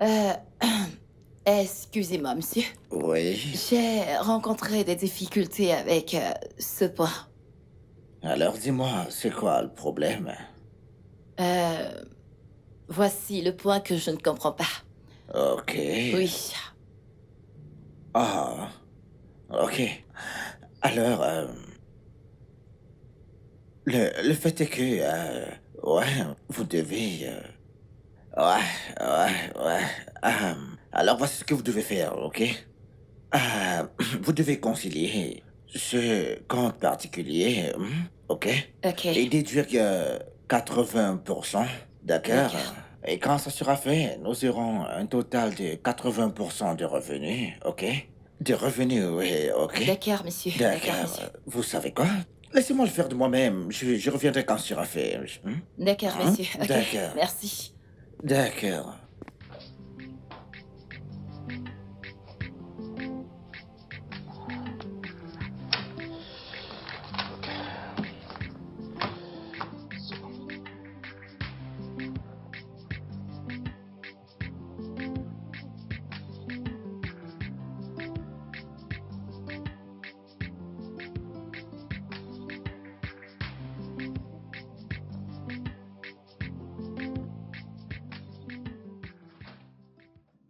Euh, excusez-moi, monsieur. Oui. J'ai rencontré des difficultés avec ce point. Alors dis-moi, c'est quoi le problème? Euh, voici le point que je ne comprends pas. Ok. Oui. Ah, ok. Alors, le fait est que, ouais, vous devez, ouais. Alors voici ce que vous devez faire, ok? Vous devez concilier ce compte particulier, ok? Ok. Et déduire 80%, d'accord? D'accord. Et quand ça sera fait, nous aurons un total de 80% de revenus, ok? De revenus, oui, ok? D'accord, monsieur. D'accord, D'accord. monsieur. Vous savez quoi? Laissez-moi le faire de moi-même. Je reviendrai quand ce sera fait. D'accord, monsieur. Ok. D'accord. Merci. D'accord.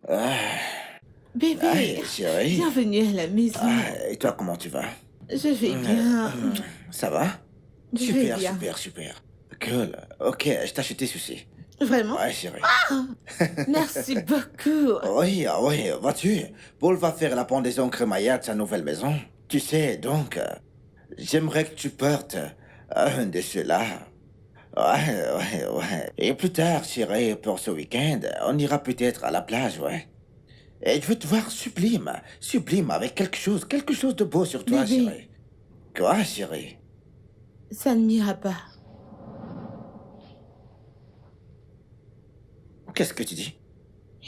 Ah, Bébé, chérie. bienvenue à la maison. Et toi, comment tu vas? Je vais bien. Ça va? Je vais Super, bien. super, super. Cool. Ok, je t'ai acheté ceci. Vraiment? Ouais, chérie. Merci beaucoup. Oui, oui, vois-tu, Paul va faire la pendaison crémaillère de sa nouvelle maison. Tu sais, donc, j'aimerais que tu portes un de ceux-là. Ouais. Et plus tard, chérie, pour ce week-end, on ira peut-être à la plage, ouais. Et je veux te voir sublime, avec quelque chose de beau sur toi, Bébé, chérie. Quoi, chérie? ça ne m'ira pas. Qu'est-ce que tu dis?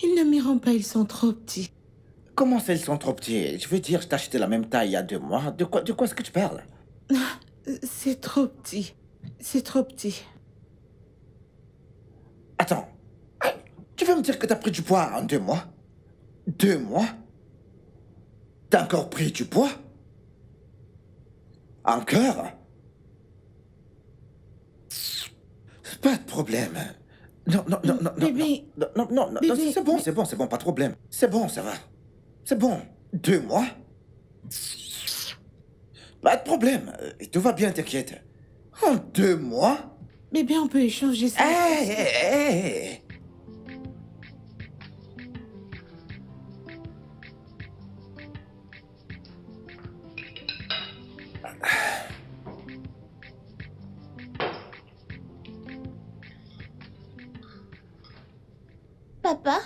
Ils ne m'iront pas, ils sont trop petits. Comment ça, ils sont trop petits? Je veux dire, je t'ai acheté la même taille il y a 2 mois. De quoi est-ce que tu parles? C'est trop petit. C'est trop petit. Attends, tu veux me dire que t'as pris du poids en 2 mois? 2 mois? T'as encore pris du poids? Encore? Pas de problème. Non. Bébé, Non, bébé, c'est bon, pas de problème. C'est bon, ça va. C'est bon. 2 mois? Pas de problème. Tout va bien, t'inquiète. En 2 mois? bébé, on peut échanger ça. Hé. Papa,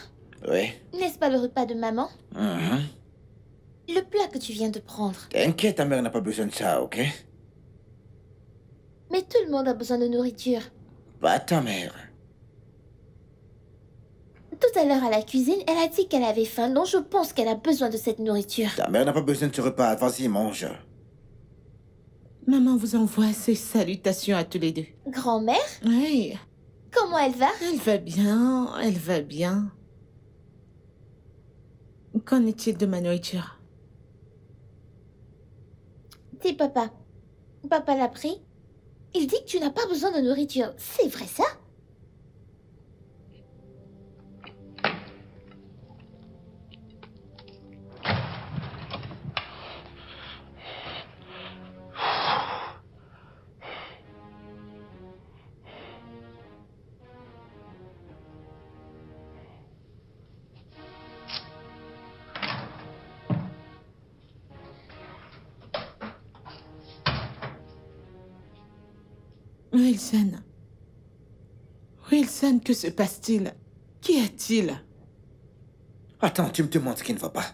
Oui. n'est-ce pas le repas de maman? Mhm. Le plat que tu viens de prendre. T'inquiète, ta mère n'a pas besoin de ça, ok? Mais tout le monde a besoin de nourriture. Pas ta mère. Tout à l'heure à la cuisine, elle a dit qu'elle avait faim, donc je pense qu'elle a besoin de cette nourriture. Ta mère n'a pas besoin de ce repas. Vas-y, mange. Maman vous envoie ses salutations à tous les deux. Grand-mère, Oui, comment elle va? elle va bien, elle va bien. Qu'en est-il de ma nourriture? Dis papa. Papa l'a pris. Il dit que tu n'as pas besoin de nourriture. C'est vrai ça? Wilson. Wilson, que se passe-t-il? Qu'y a-t-il? Attends, tu me demandes ce qui ne va pas.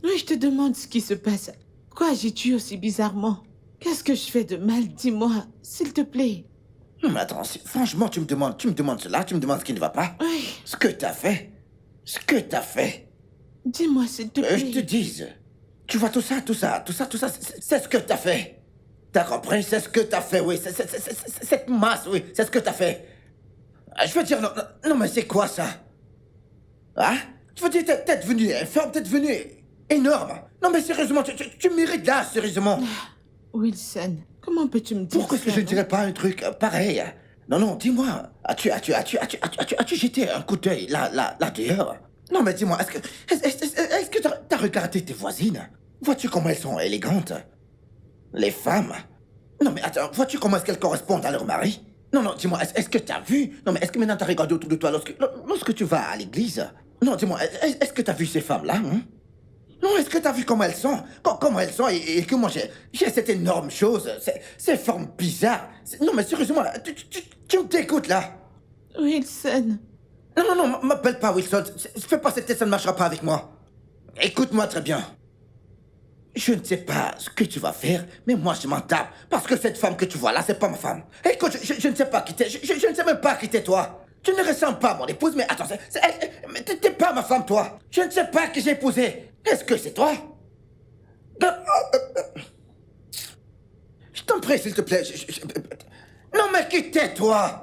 Oui, je te demande ce qui se passe. Pourquoi agis-tu aussi bizarrement? Qu'est-ce que je fais de mal? Dis-moi, s'il te plaît. Attends, franchement, tu me demandes cela, tu me demandes ce qui ne va pas. Oui, Ce que t'as fait. Ce que t'as fait. dis-moi, s'il te plaît. Je te dise. Tu vois tout ça, c'est ce que t'as fait. T'as compris? C'est ce que t'as fait, oui. Cette masse, oui, c'est ce que t'as fait. Je veux dire, non, mais c'est quoi ça? Hein? Je veux dire, t'es devenu infirme, t'es devenu énorme. Non, mais sérieusement, tu mérites là, sérieusement. Wilson, comment peux-tu me dire Pourquoi est-ce que ça, je ne non? dirais pas un truc pareil? Non, non, dis-moi. As-tu jeté un coup d'œil là dehors? Non, mais dis-moi, est-ce que t'as regardé tes voisines? Vois-tu comment elles sont élégantes? Les femmes? Non, mais attends, vois-tu comment est-ce qu'elles correspondent à leur mari? Non, non, dis-moi, est-ce que t'as vu? Non, mais est-ce que maintenant t'as regardé autour de toi lorsque tu vas à l'église? Non, dis-moi, est-ce que t'as vu ces femmes-là, hein? Non, est-ce que t'as vu comment elles sont? Comment elles sont et que moi j'ai cette énorme chose, ces formes bizarres. Non, mais sérieusement, là, tu me t'écoutes, là? Wilson, Non, non, non, m'appelle pas Wilson. Fais pas cette tête, ça ne marchera pas avec moi. Écoute-moi très bien. Je ne sais pas ce que tu vas faire, mais moi je m'en tape. Parce que cette femme que tu vois là, c'est pas ma femme. Écoute, je ne sais pas qui t'es. Je ne sais même pas qui t'es, toi. Tu ne ressembles pas à mon épouse, mais attends, mais t'es pas ma femme, toi. Je ne sais pas qui j'ai épousé. Est-ce que c'est toi? Je t'en prie, s'il te plaît. Non, mais qui t'es, toi?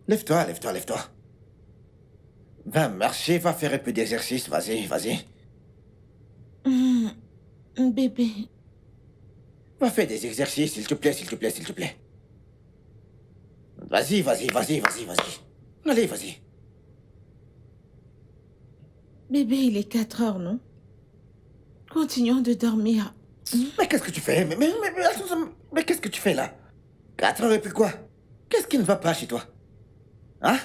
Lève-toi, lève-toi, lève-toi. Va marcher, va faire un peu d'exercice, vas-y, vas-y. bébé. Va faire des exercices, s'il te plaît, s'il te plaît, s'il te plaît. Vas-y, vas-y, vas-y, vas-y, vas-y. Allez, vas-y. Bébé, il est 4 heures, non? Continuons de dormir. Mais qu'est-ce que tu fais? Attends, mais qu'est-ce que tu fais là? 4 heures et puis quoi? Qu'est-ce qui ne va pas chez toi? Hein?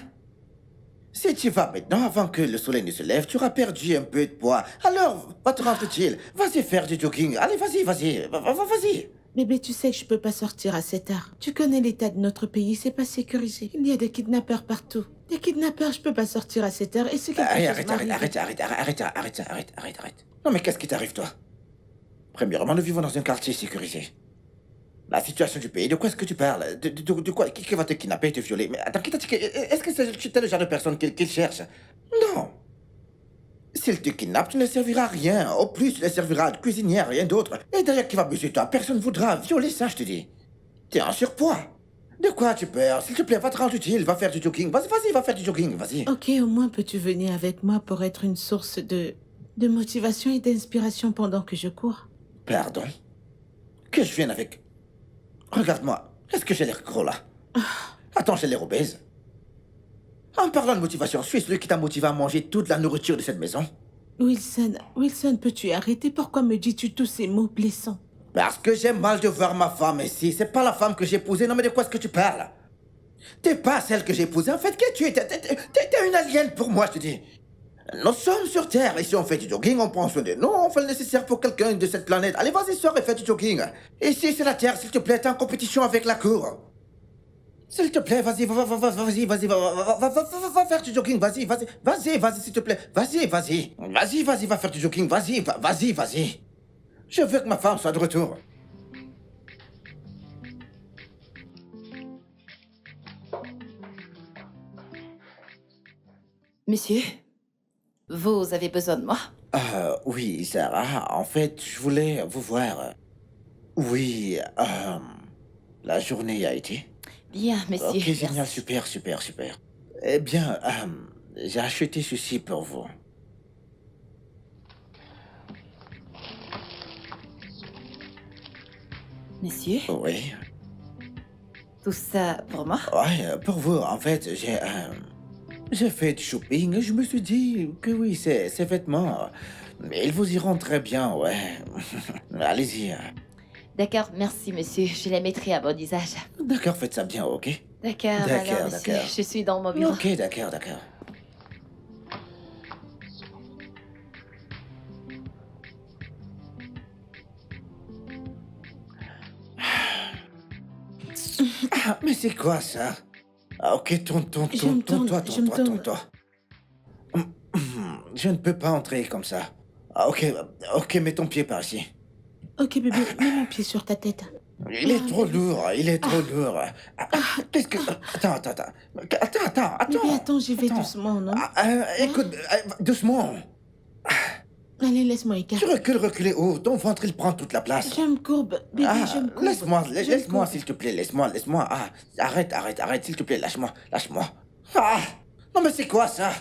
Si tu vas maintenant, avant que le soleil ne se lève, tu auras perdu un peu de poids. Alors, va te rendre utile. Vas-y faire du jogging. Allez, vas-y, vas-y. Vas-y. Bébé, tu sais que je peux pas sortir à cette heure. Tu connais l'état de notre pays, c'est pas sécurisé. Il y a des kidnappeurs partout. Des kidnappeurs, je peux pas sortir à cette heure. Et c'est quelque chose Arrête. Non, mais qu'est-ce qui t'arrive, toi? Premièrement, nous vivons dans un quartier sécurisé. La situation du pays, de quoi est-ce que tu parles? De quoi? Qui va te kidnapper et te violer? Mais attends, est-ce que c'est le genre de personne qu'il cherche? Non. S'il te kidnappe, tu ne serviras à rien. Au plus, tu ne serviras de cuisinière, rien d'autre. Et d'ailleurs, qui va baiser toi? Personne ne voudra violer ça, je te dis. T'es en surpoids. De quoi tu peurs? S'il te plaît, va te rendre utile, va faire du jogging. Vas-y, va faire du jogging, vas-y. Ok, au moins peux-tu venir avec moi pour être une source de motivation et d'inspiration pendant que je cours? Pardon? Que je vienne avec... Regarde-moi, est-ce que j'ai l'air gros là? Attends, j'ai l'air obèse. En parlant de motivation, suis celui qui t'a motivé à manger toute la nourriture de cette maison? Wilson, peux-tu arrêter? Pourquoi me dis-tu tous ces mots blessants? Parce que j'ai mal de voir ma femme ici. C'est pas la femme que j'ai épousée. Non, mais de quoi est-ce que tu parles? T'es pas celle que j'ai épousée. En fait, qui tu es? T'es une alien pour moi, je te dis. Nous sommes sur Terre. Ici, on fait du jogging, on prend soin de nous, on fait le nécessaire pour quelqu'un de cette planète. Allez, vas-y, sors et fais du jogging. Ici, c'est la Terre, s'il te plaît, t'es en compétition avec la Cour. S'il te plaît, vas-y, va faire du jogging, vas-y, s'il te plaît. Vas-y, va faire du jogging, vas-y. Je veux que ma femme soit de retour. Monsieur, vous avez besoin de moi? Oui, Sarah, en fait, je voulais vous voir. Oui, la journée a été. Bien, monsieur. Ok, génial, merci. super. Eh bien, j'ai acheté ceci pour vous. Monsieur, Oui, tout ça pour moi? ouais, pour vous, en fait, j'ai fait du shopping et je me suis dit que oui, ces vêtements, ils vous iront très bien, ouais. Allez-y. D'accord, merci monsieur, je les mettrai à bon usage. D'accord, faites ça bien, ok? D'accord, D'accord, alors monsieur, d'accord. je suis dans mon bureau. Ok, d'accord, d'accord. Ah, mais c'est quoi ça? Ah, ok, Je me tourne, je me tourne. tourne-toi. Je ne peux pas entrer comme ça. Ah, ok, mets ton pied par ici. Ok, bébé, mets mon pied sur ta tête. Il est Ah, trop bébé. lourd, il est trop lourd. Qu'est-ce que... Attends. Bébé, attends, j'y vais Attends. doucement, non? Écoute, doucement. Allez, laisse-moi Tu écarter. reculer haut, ton ventre il prend toute la place. Je me courbe, bébé, Ah, je me courbe. laisse-moi, Je me laisse-moi courbe. s'il te plaît, laisse-moi. Ah, arrête, s'il te plaît, lâche-moi. Ah, non mais c'est quoi ça?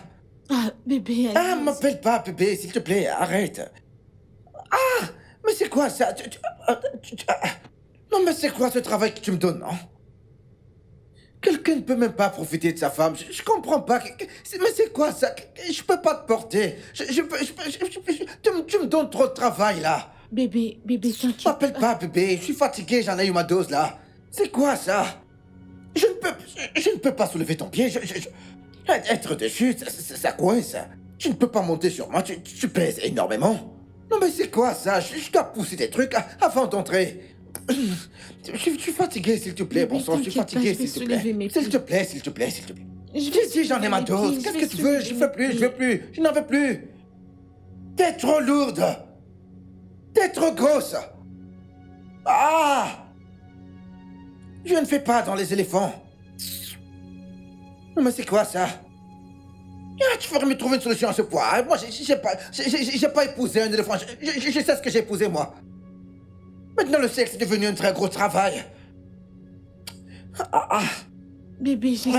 Ah, bébé, Ah, allez. m'appelle pas bébé, s'il te plaît, arrête. Ah, mais c'est quoi ça? Non mais c'est quoi ce travail que tu me donnes, non? Quelqu'un ne peut même pas profiter de sa femme. Je comprends pas. Mais c'est quoi ça? Je peux pas te porter. Tu me donnes trop de travail là. Bébé, t'inquiète. M'appelle pas bébé. Je suis fatigué. J'en ai eu ma dose là. C'est quoi ça? Je ne peux pas soulever ton pied. Être dessus, ça coince. Tu ne peux pas monter sur moi. Tu pèses énormément. Non mais c'est quoi ça? Je dois pousser des trucs avant d'entrer. Je suis fatigué, s'il te plaît, Bébé, bon sang, je suis t'inquiète pas, fatigué, je vais s'il te soulever plaît. mes S'il pieds. te plaît, s'il te plaît. Je vais J'ai dit, j'en ai ma soulever mes dose. pieds, Qu'est-ce je que tu vais veux? soulever Je veux mes plus, je pieds. veux plus. Je n'en veux plus. T'es trop lourde. T'es trop grosse. Ah! Je ne fais pas dans les éléphants. Non, mais c'est quoi ça? Ah, tu ferais me trouver une solution à ce poids. Moi, j'ai pas épousé un éléphant. Je sais ce que j'ai épousé, moi. Maintenant, le sexe est devenu un très gros travail. Ah. Bébé, j'essaie.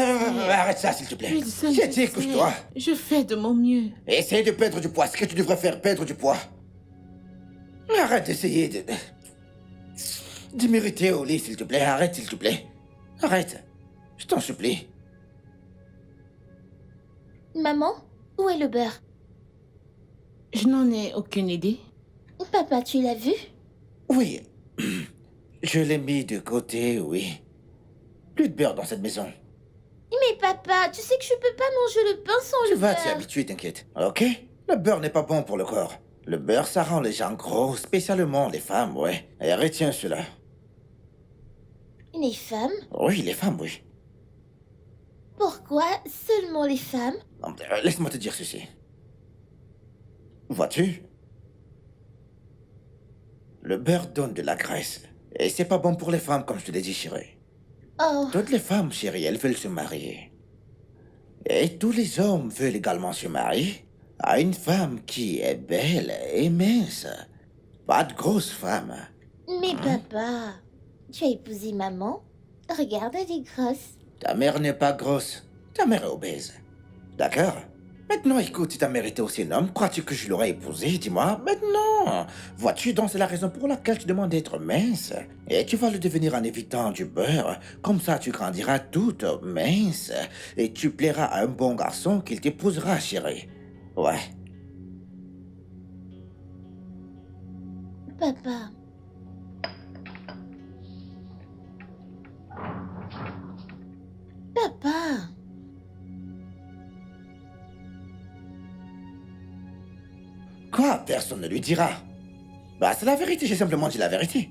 Arrête ça, s'il te plaît. Wilson, J'ai dit, j'essaie. couche-toi. Je fais de mon mieux. Essaye de perdre du poids. Ce que tu devrais faire, perdre du poids. Arrête d'essayer de m'irriter au lit, s'il te plaît. Arrête, s'il te plaît. Arrête. Je t'en supplie. Maman, où est le beurre? Je n'en ai aucune idée. Papa, tu l'as vu? Oui. Je l'ai mis de côté, oui. Plus de beurre dans cette maison. Mais papa, tu sais que je peux pas manger le pain sans Tu le vas beurre. t'y habituer, t'inquiète. Ok? Le beurre n'est pas bon pour le corps. Le beurre, ça rend les gens gros, spécialement les femmes, ouais. Et retiens cela. Les femmes? Oui, les femmes, oui. Pourquoi seulement les femmes? Laisse-moi te dire ceci. Vois-tu? Le beurre donne de la graisse. Et c'est pas bon pour les femmes, comme je te l'ai dit, chérie. Oh, Toutes les femmes, chérie, elles veulent se marier. Et tous les hommes veulent également se marier à une femme qui est belle et mince. Pas de grosse femme. mais papa, tu as épousé maman? Regarde, elle est grosse. Ta mère n'est pas grosse. Ta mère est obèse. D'accord? Maintenant, écoute, si ta mère était aussi un homme, crois-tu que je l'aurais épousée? Dis-moi. Maintenant, vois-tu, donc c'est la raison pour laquelle tu demandes d'être mince. Et tu vas le devenir en évitant du beurre. Comme ça, tu grandiras toute mince. Et tu plairas à un bon garçon qu'il t'épousera, chérie. Ouais. Papa. Papa. Quoi? Personne ne lui dira. Bah, c'est la vérité, j'ai simplement dit la vérité.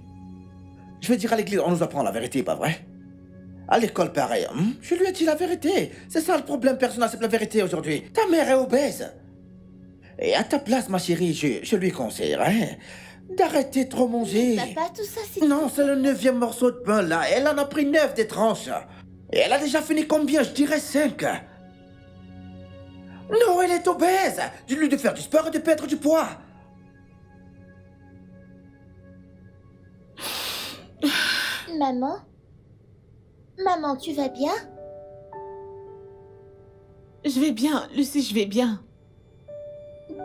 Je vais dire à l'église, on nous apprend la vérité, pas vrai? À l'école, pareil, je lui ai dit la vérité. C'est ça le problème, personne n'accepte la vérité aujourd'hui. Ta mère est obèse. Et à ta place, ma chérie, je lui conseillerais d'arrêter de trop manger. Papa, tout ça, c'est... Non, c'est le 9e morceau de pain, là. Elle en a pris 9 des tranches. Et elle a déjà fini combien? Je dirais 5. Non, elle est obèse. Dis-lui de faire du sport et de perdre du poids. Maman? Maman, tu vas bien? Je vais bien, Lucie, je vais bien.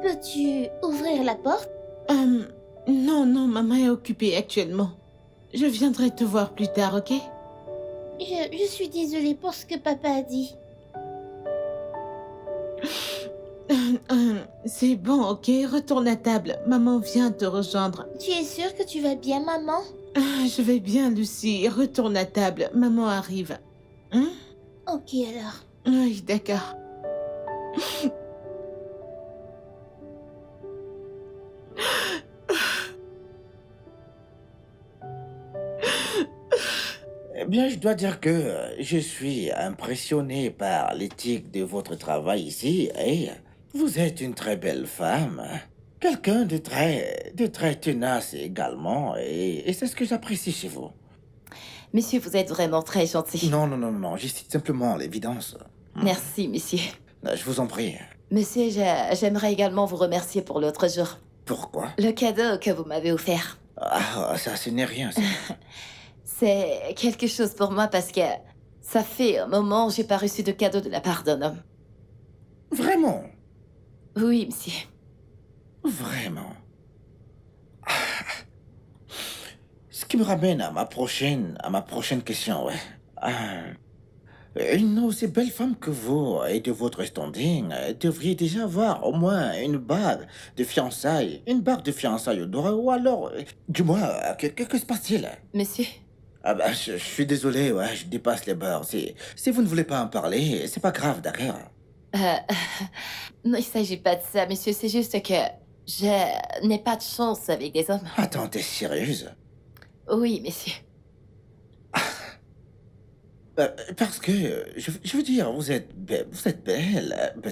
Peux-tu ouvrir la porte? Non, maman est occupée actuellement. Je viendrai te voir plus tard, ok? Je suis désolée pour ce que papa a dit. C'est bon, ok? Retourne à table. Maman vient te rejoindre. Tu es sûre que tu vas bien, maman? Je vais bien, Lucie. Retourne à table. Maman arrive. Hein? Ok alors. Oui, d'accord. Eh bien, je dois dire que je suis impressionné par l'éthique de votre travail ici et vous êtes une très belle femme. Quelqu'un de très tenace également et c'est ce que j'apprécie chez vous. Monsieur, vous êtes vraiment très gentil. Non, non, non, non, je cite simplement l'évidence. Merci, monsieur. Je vous en prie. Monsieur, j'aimerais également vous remercier pour l'autre jour. Pourquoi? Le cadeau que vous m'avez offert. Ah, ça, ce n'est rien, ça. C'est quelque chose pour moi parce que ça fait un moment que j'ai pas reçu de cadeau de la part d'un homme. Vraiment? Oui, monsieur. Vraiment. Ce qui me ramène à ma prochaine question, ouais. Une aussi belle femme que vous et de votre standing devriez déjà avoir au moins une bague de fiançailles au doigt, ou alors, du moins, que se passe-t-il? Monsieur? Ah bah, je suis désolé, ouais, je dépasse les bords. Si vous ne voulez pas en parler, c'est pas grave, d'accord? Euh, non, il s'agit pas de ça, monsieur. C'est juste que je n'ai pas de chance avec des hommes. Attends, t'es sérieuse? Oui, monsieur. Parce que, je veux dire, vous êtes belle,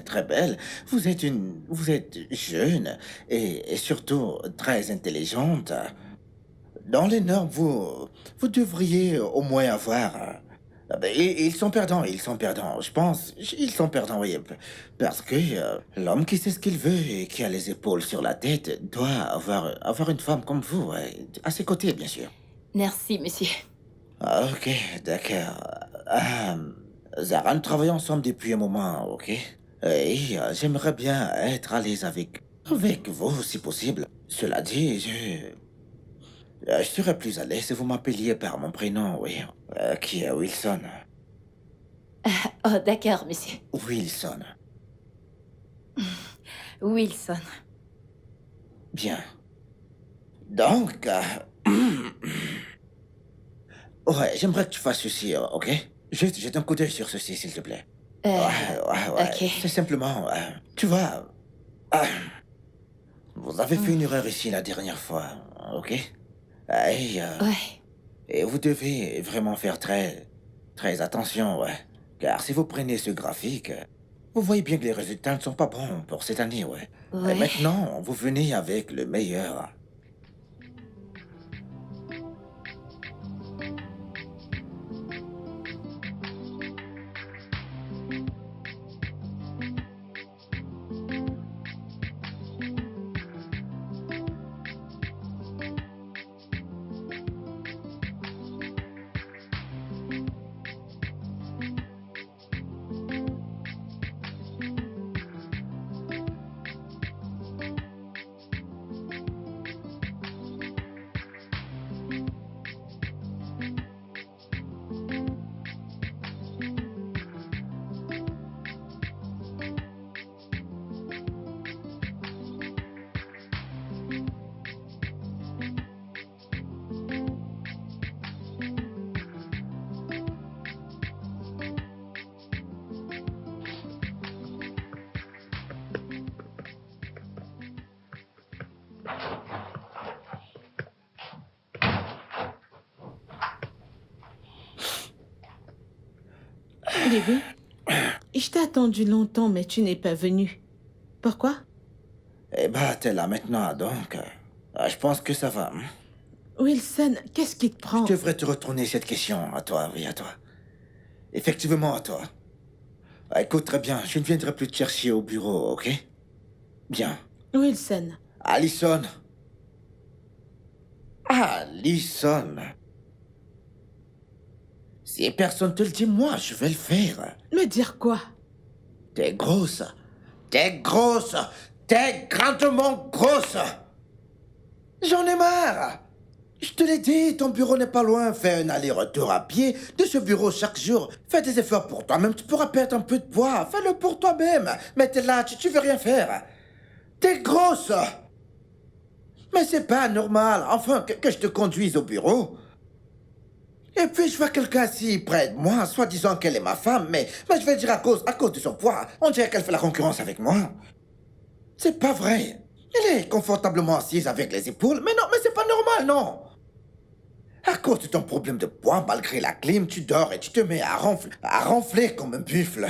très belle. Vous êtes jeune et surtout très intelligente. Dans les normes, vous devriez au moins avoir. Ben, ils sont perdants, je pense. Ils sont perdants, oui. Parce que l'homme qui sait ce qu'il veut et qui a les épaules sur la tête doit avoir une femme comme vous, ouais, à ses côtés, bien sûr. Merci, monsieur. Ah, ok, d'accord. Zara, nous travaillons ensemble depuis un moment, ok? Et j'aimerais bien être à l'aise avec vous, si possible. Cela dit, je serais plus à l'aise si vous m'appeliez par mon prénom, oui. Qui est Wilson. Oh, d'accord, monsieur. Wilson. Wilson. Bien. Donc, ouais, j'aimerais que tu fasses ceci, ok? Jette un coup d'œil sur ceci, s'il te plaît. Ouais. ok. C'est simplement, tu vois, vous avez fait une erreur ici la dernière fois, ok? Et, Ouais. et vous devez vraiment faire très attention, ouais. Car si vous prenez ce graphique, vous voyez bien que les résultats ne sont pas bons pour cette année, ouais. Et Ouais. maintenant, vous venez avec le meilleur. Bébé, je t'ai attendu longtemps, mais tu n'es pas venu. Pourquoi? Eh bah, t'es là maintenant, donc. Je pense que ça va. Hein. Wilson, qu'est-ce qui te prend? Je devrais te retourner cette question à toi, oui, à toi. Effectivement, à toi. Écoute très bien, je ne viendrai plus te chercher au bureau, ok? Bien. Wilson, Allison. Allison. Si personne te le dit, moi, je vais le faire. me dire quoi? T'es grosse. T'es grosse. T'es grandement grosse. J'en ai marre. Je te l'ai dit, ton bureau n'est pas loin. Fais un aller-retour à pied de ce bureau chaque jour. Fais des efforts pour toi-même. Tu pourras perdre un peu de poids. Fais-le pour toi-même. Mais t'es là, tu veux rien faire. T'es grosse. Mais c'est pas normal. Enfin, que je te conduise au bureau. Et puis, je vois quelqu'un assis près de moi, soi-disant qu'elle est ma femme, mais je vais dire à cause de son poids, on dirait qu'elle fait la concurrence avec moi. C'est pas vrai. Elle est confortablement assise avec les épaules, mais non, mais c'est pas normal, non. À cause de ton problème de poids, malgré la clim, tu dors et tu te mets à ronfler comme un buffle.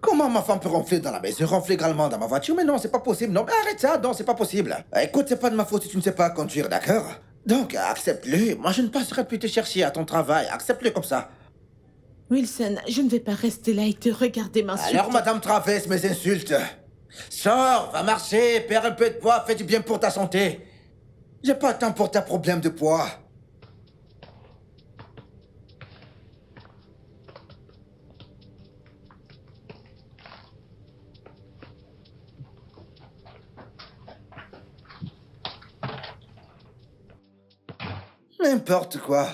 Comment ma femme peut ronfler dans la maison, ronfler également dans ma voiture? Mais non, c'est pas possible, non. Mais arrête ça, non, c'est pas possible. Écoute, c'est pas de ma faute si tu ne sais pas conduire, d'accord? Donc, accepte-le. Moi, je ne passerai plus te chercher à ton travail. Accepte-le comme ça. Wilson, je ne vais pas rester là et te regarder m'insulter. Alors, Madame traverse mes insultes. Sors, va marcher, perds un peu de poids, fais du bien pour ta santé. J'ai pas le temps pour tes problèmes de poids. N'importe quoi.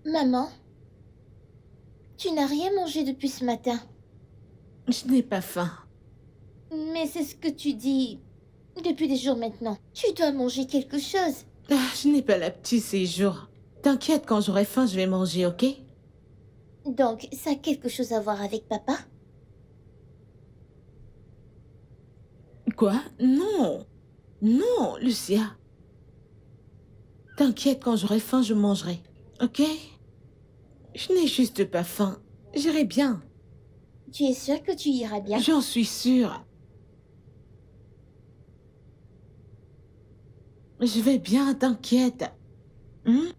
Maman, tu n'as rien mangé depuis ce matin. Je n'ai pas faim. Mais c'est ce que tu dis depuis des jours maintenant. Tu dois manger quelque chose. Ah, je n'ai pas la petite ces jours. T'inquiète, quand j'aurai faim, je vais manger, ok? Donc, ça a quelque chose à voir avec papa? Quoi? Non. Non, Lucia. T'inquiète, quand j'aurai faim, je mangerai, ok? Je n'ai juste pas faim. J'irai bien. Tu es sûre que tu iras bien? J'en suis sûre. Je vais bien, t'inquiète. Hmm?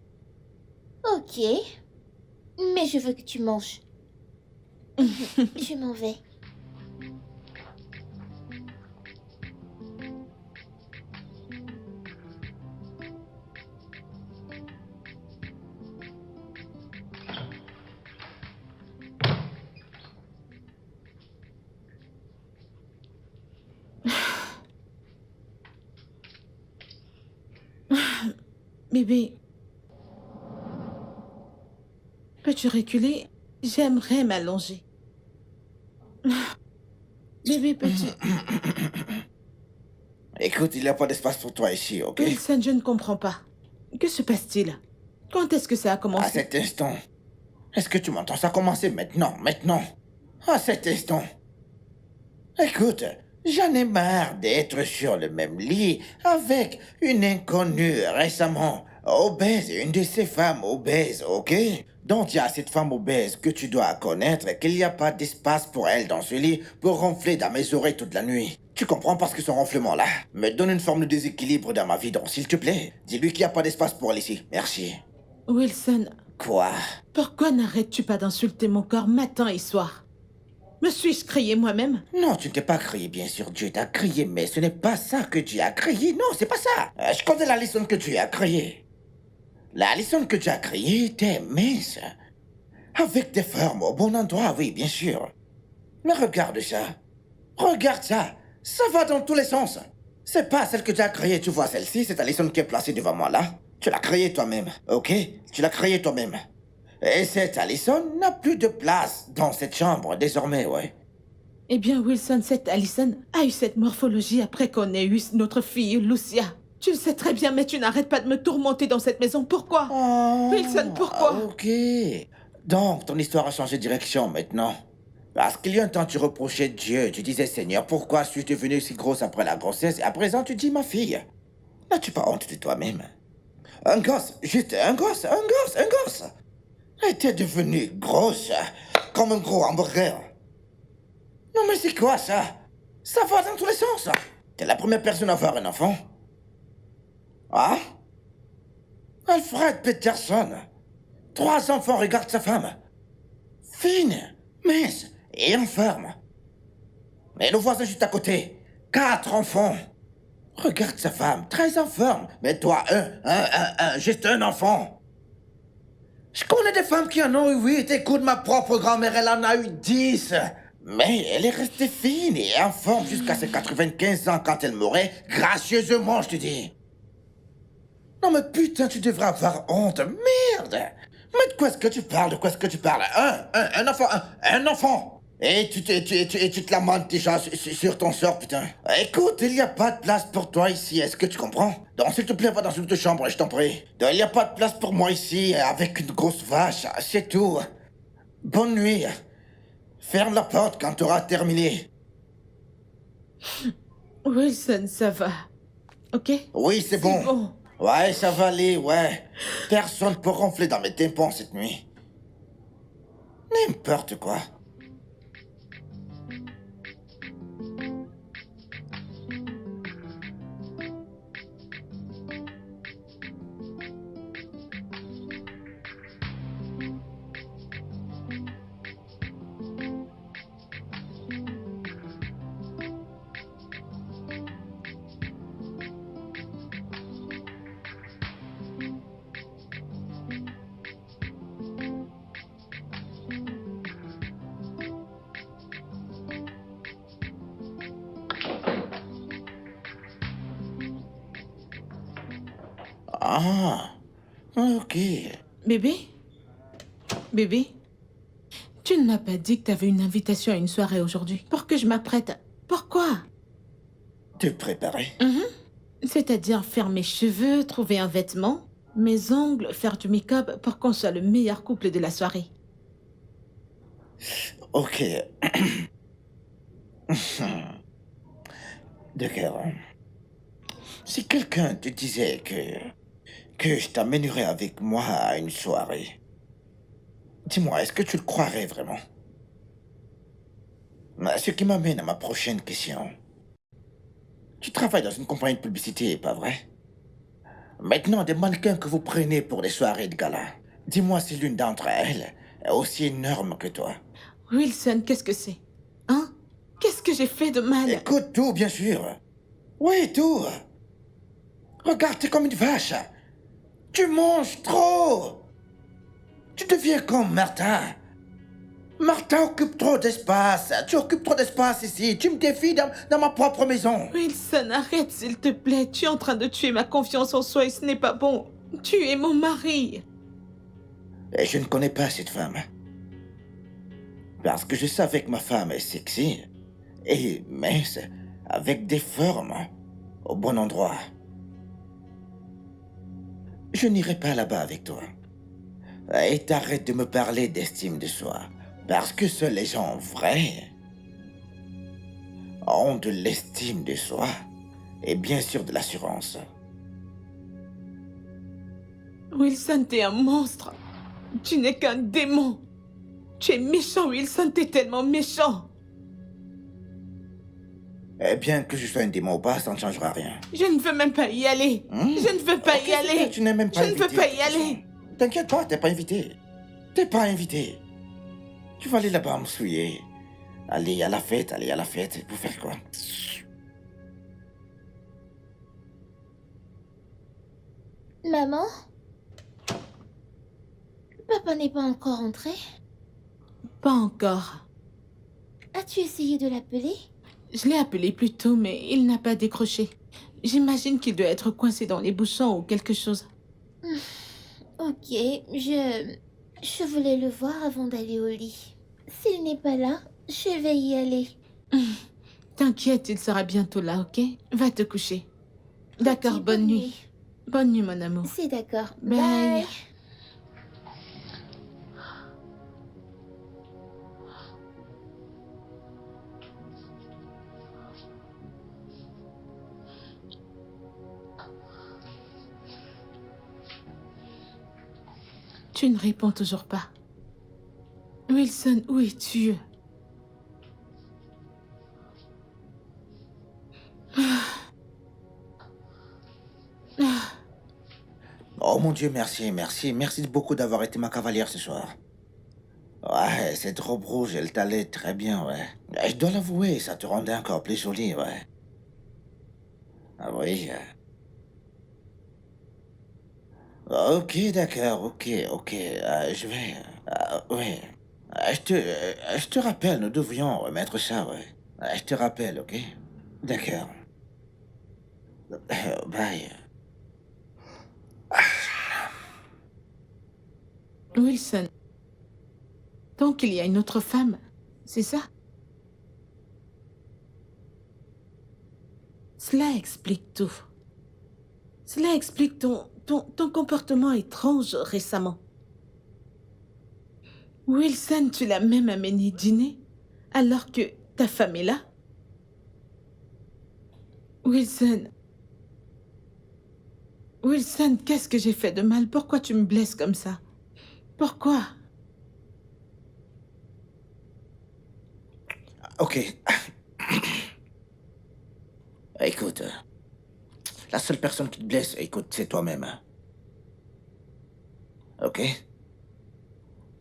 Ok. Mais je veux que tu manges. Je m'en vais. Bébé, peux-tu reculer? J'aimerais m'allonger. Bébé, peux-tu... Écoute, il n'y a pas d'espace pour toi ici, ok? Wilson, je ne comprends pas. Que se passe-t-il? Quand est-ce que ça a À commencé? cet instant. Est-ce que tu m'entends? Ça a commencé maintenant, maintenant. À cet instant. Écoute, j'en ai marre d'être sur le même lit avec une inconnue récemment obèse, une de ces femmes obèses, ok? Donc il y a cette femme obèse que tu dois connaître et qu'il n'y a pas d'espace pour elle dans ce lit pour ronfler dans mes oreilles toute la nuit. Tu comprends parce que son ronflement-là me donne une forme de déséquilibre dans ma vie, donc s'il te plaît, dis-lui qu'il n'y a pas d'espace pour elle ici. Merci. Wilson, Quoi? pourquoi n'arrêtes-tu pas d'insulter mon corps matin et soir? Me suis-je crié moi-même? Non, tu ne t'es pas crié, bien sûr, Dieu t'a crié, mais ce n'est pas ça que tu as crié. Non, c'est pas ça. Je connais la leçon que tu as criée. La leçon que tu as criée était mince. Avec des formes au bon endroit, oui, bien sûr. Mais regarde ça. Regarde ça. Ça va dans tous les sens. C'est pas celle que tu as créée, tu vois, celle-ci, c'est ta leçon qui est placée devant moi là. Tu l'as créée toi-même, ok? Tu l'as créée toi-même. Et cette Allison n'a plus de place dans cette chambre désormais, ouais. Eh bien, Wilson, cette Allison a eu cette morphologie après qu'on ait eu notre fille, Lucia. Tu le sais très bien, mais tu n'arrêtes pas de me tourmenter dans cette maison. Pourquoi? Wilson, pourquoi? Ok. Donc, ton histoire a changé de direction maintenant. Parce qu'il y a un temps, tu reprochais Dieu. Tu disais, Seigneur, pourquoi suis-je devenue si grosse après la grossesse? Et à présent, tu dis, ma fille. N'as-tu pas honte de toi-même? Un gosse, juste un gosse. Et t'es devenue grosse, comme un gros hamburger. Non, mais c'est quoi ça? Ça va dans tous les sens. T'es la première personne à avoir un enfant. Ah? Alfred Peterson. 3 enfants, regarde sa femme. Fine, mince et infirme. Mais le voisin juste à côté. 4 enfants. Regarde sa femme, très infirme. Mais toi, juste un enfant. Je connais des femmes qui en ont eu 8. Écoute, ma propre grand-mère, elle en a eu 10. Mais elle est restée fine et informe jusqu'à ses 95 ans quand elle mourait, gracieusement, je te dis. Non mais putain, tu devrais avoir honte. Merde. Mais de quoi est-ce que tu parles? Un enfant. Et tu te lamentes déjà sur ton sort, putain. Écoute, il n'y a pas de place pour toi ici, est-ce que tu comprends? Donc s'il te plaît, va dans une autre chambre, je t'en prie. Donc, il n'y a pas de place pour moi ici, avec une grosse vache, c'est tout. Bonne nuit. Ferme la porte quand tu auras terminé. Wilson, ça va. Ok? Oui, c'est bon. Ouais, ça va aller, ouais. Personne peut ronfler dans mes tympans cette nuit. N'importe quoi. Ah, ok. Bébé? Bébé? Tu ne m'as pas dit que tu avais une invitation à une soirée aujourd'hui. Pour que je m'apprête. Pourquoi? Te préparer. C'est-à-dire faire mes cheveux, trouver un vêtement, mes ongles, faire du make-up pour qu'on soit le meilleur couple de la soirée. Ok. D'accord. Si quelqu'un te disait que je t'amènerais avec moi à une soirée, dis-moi, est-ce que tu le croirais vraiment? Ce qui m'amène à ma prochaine question. Tu travailles dans une compagnie de publicité, pas vrai? Maintenant, des mannequins que vous prenez pour des soirées de gala, dis-moi si l'une d'entre elles est aussi énorme que toi. Wilson, qu'est-ce que c'est? Hein? Qu'est-ce que j'ai fait de mal? Écoute tout, bien sûr. Oui, tout. Regarde, t'es comme une vache. Tu manges trop. Tu deviens comme Martin. Martin occupe trop d'espace. Tu occupes trop d'espace ici. Tu me défies dans ma propre maison. Wilson, arrête s'il te plaît. Tu es en train de tuer ma confiance en soi et ce n'est pas bon. Tu es mon mari. Et je ne connais pas cette femme. Parce que je savais que ma femme est sexy et mince, avec des formes au bon endroit. Je n'irai pas là-bas avec toi. Et t'arrêtes de me parler d'estime de soi. Parce que seuls les gens vrais ont de l'estime de soi et bien sûr de l'assurance. Wilson, t'es un monstre. Tu n'es qu'un démon. Tu es méchant, Wilson, t'es tellement méchant. Eh bien, que je sois un démon ou pas, ça ne changera rien. Je ne veux même pas y aller. Je ne veux pas Ok, y aller. Tu n'es même pas Je ne veux invité, pas de y toute façon. aller. T'inquiète pas, t'es pas invité. T'es pas invité. Tu vas aller là-bas me souiller. Aller à la fête, Pour faire quoi? Maman? Papa n'est pas encore rentré? Pas encore. As-tu essayé de l'appeler? Je l'ai appelé plus tôt, mais il n'a pas décroché. J'imagine qu'il doit être coincé dans les bouchons ou quelque chose. Ok, je voulais le voir avant d'aller au lit. S'il n'est pas là, je vais y aller. T'inquiète, il sera bientôt là, ok? Va te coucher. D'accord, Ok, bonne nuit. Bonne nuit, mon amour. C'est d'accord. Bye. Bye. Tu ne réponds toujours pas. Wilson, où es-tu? Oh mon Dieu, merci. Merci beaucoup d'avoir été ma cavalière ce soir. Ouais, cette robe rouge, elle t'allait très bien, ouais. Je dois l'avouer, ça te rendait encore plus jolie, ouais. Ah oui. Ok, d'accord, ok. Je vais... ouais. Je te rappelle, nous devrions remettre ça, ouais. Je te rappelle, ok? D'accord. Bye. Wilson. Donc il y a une autre femme, c'est ça? Cela explique tout. Cela explique ton comportement étrange récemment. Wilson, tu l'as même amené dîner alors que ta femme est là? Wilson, qu'est-ce que j'ai fait de mal? Pourquoi tu me blesses comme ça? Pourquoi? Ok. Écoute, la seule personne qui te blesse, écoute, c'est toi-même. Ok?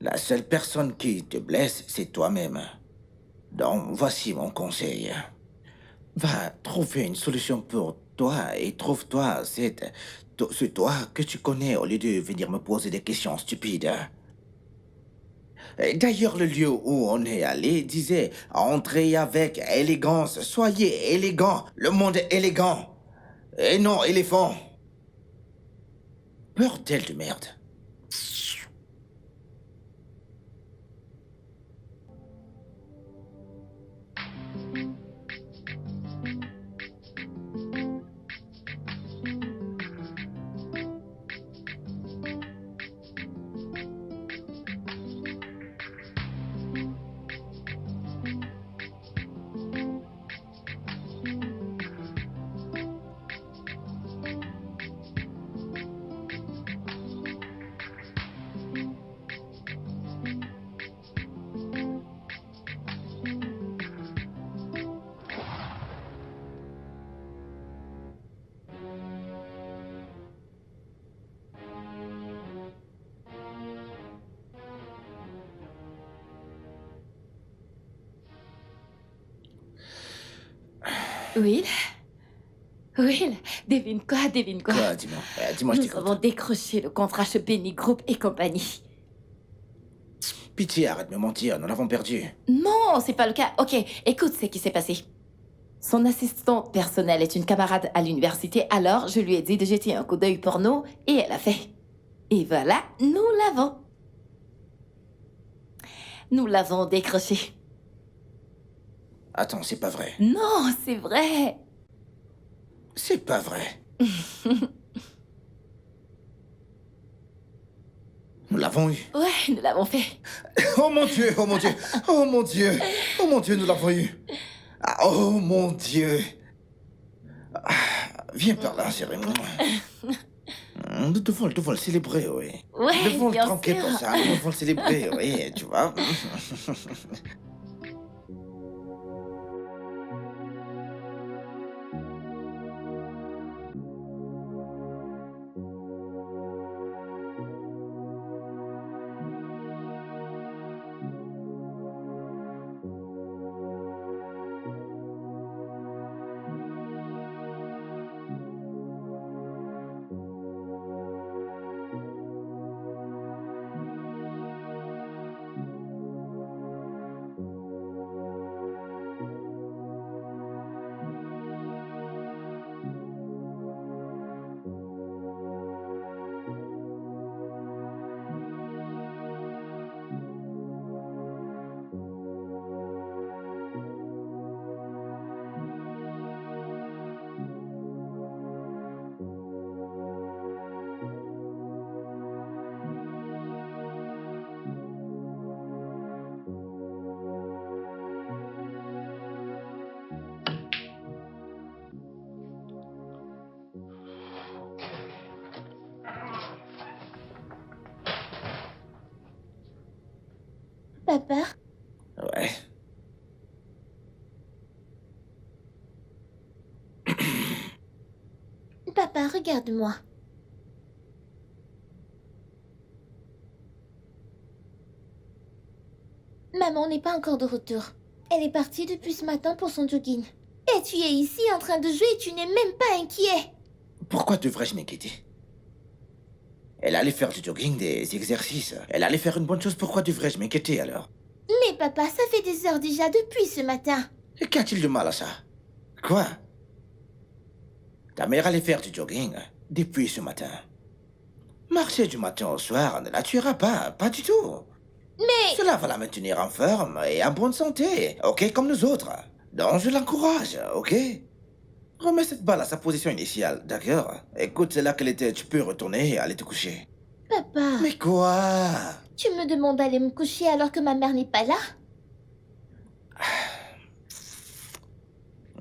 La seule personne qui te blesse, c'est toi-même. Donc, voici mon conseil. Va trouver une solution pour toi et trouve-toi ce toi que tu connais au lieu de venir me poser des questions stupides. Et d'ailleurs, le lieu où on est allé disait entrez avec élégance, soyez élégant, le monde est élégant. Et non, éléphant. Bordel de merde. Will? Will, devine quoi? Quoi, dis-moi. Dis-moi, je Nous t'écoute. avons décroché le contrat chez Penny Group et compagnie. Pitié, arrête de me mentir, nous l'avons perdu. Non, c'est pas le cas. Ok, écoute ce qui s'est passé. Son assistante personnelle est une camarade à l'université, alors je lui ai dit de jeter un coup d'œil porno et elle a fait. Et voilà, nous l'avons. Nous l'avons décroché. Attends, c'est pas vrai. Non, c'est vrai. C'est pas vrai. Nous l'avons eu. Ouais, nous l'avons fait. Oh mon Dieu, oh mon Dieu, oh mon Dieu, oh mon Dieu, nous l'avons eu. Ah, oh mon Dieu. Ah, viens par là, chérie. Nous devons le célébrer, oui. Ouais, Nous devons le bien tranquer sûr. pour ça. Nous devons le célébrer, oui, tu vois. Papa, Ouais. papa, regarde-moi. Maman n'est pas encore de retour. Elle est partie depuis ce matin pour son jogging. Et tu es ici en train de jouer et tu n'es même pas inquiet. Pourquoi devrais-je m'inquiéter? Elle allait faire du jogging, des exercices. Elle allait faire une bonne chose, pourquoi devrais-je m'inquiéter alors? Mais papa, ça fait des heures déjà depuis ce matin. Et qu'y a-t-il de mal à ça? Quoi? Ta mère allait faire du jogging depuis ce matin. Marcher du matin au soir ne la tuera pas, pas du tout. Mais... Cela va la maintenir en forme et en bonne santé, ok, comme nous autres. Donc je l'encourage, ok? Remets cette balle à sa position initiale, d'accord? Écoute, c'est là qu'elle était, tu peux retourner et aller te coucher. Papa, Mais quoi? tu me demandes d'aller me coucher alors que ma mère n'est pas là?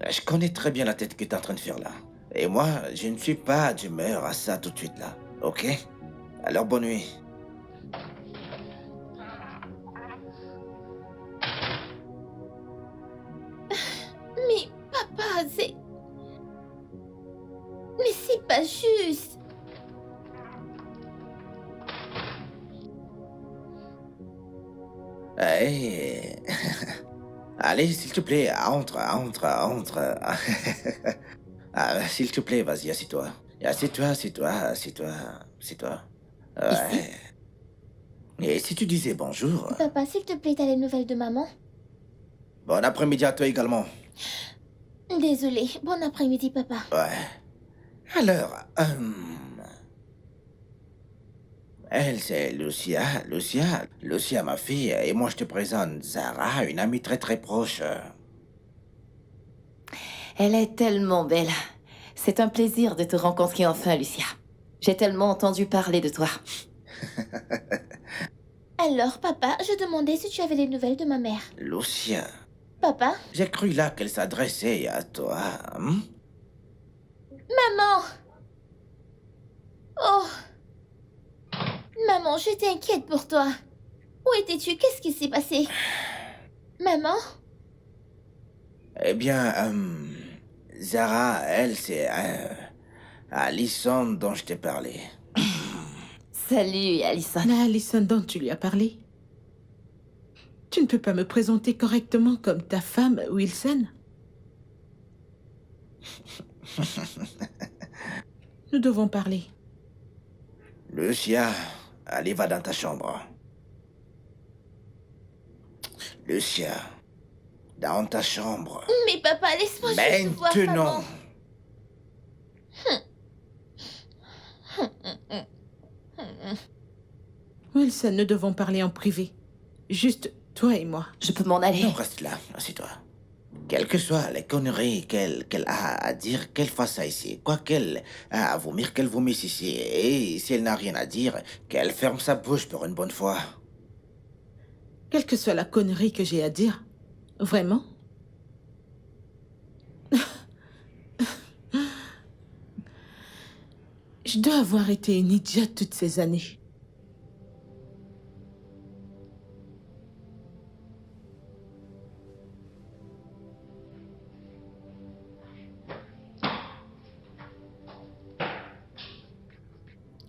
Je connais très bien la tête que t'es en train de faire là. Et moi, je ne suis pas d'humeur à ça tout de suite là, ok? Alors bonne nuit. Mais papa, c'est... Mais c'est pas juste. Hey. Allez, s'il te plaît, entre. Ah, s'il te plaît, vas-y, assieds-toi. Assieds-toi. Ouais. Et si tu disais bonjour, Papa, s'il te plaît, t'as les nouvelles de maman? bon après-midi à toi également. Désolée. Bon après-midi, papa. Ouais. Alors, elle, c'est Lucia. Lucia, ma fille. Et moi, je te présente Zara, une amie très très proche. Elle est tellement belle. C'est un plaisir de te rencontrer enfin, Lucia. J'ai tellement entendu parler de toi. Alors, papa, je demandais si tu avais les nouvelles de ma mère. Lucia, Papa? j'ai cru là qu'elle s'adressait à toi. Maman! Oh! Maman, j'étais inquiète pour toi. Où étais-tu? Qu'est-ce qui s'est passé? Maman? Eh bien, Zara, elle, c'est Alison dont je t'ai parlé. Salut, Alison. La Alison dont tu lui as parlé. Tu ne peux pas me présenter correctement comme ta femme, Wilson? Nous devons parler. Lucia, allez, va dans ta chambre. Lucia, dans ta chambre. Mais papa, laisse-moi juste voir Maintenant. maman. Wilson, nous devons parler en privé. Juste toi et moi. Je peux m'en aller. Non, reste là, assieds-toi. Quelles que soient les conneries qu'elle a à dire, qu'elle fasse ça ici. Quoi qu'elle a à vomir, qu'elle vomisse ici. Et si elle n'a rien à dire, qu'elle ferme sa bouche pour une bonne fois. Quelle que soit la connerie que j'ai à dire. Vraiment? Je dois avoir été une idiote toutes ces années.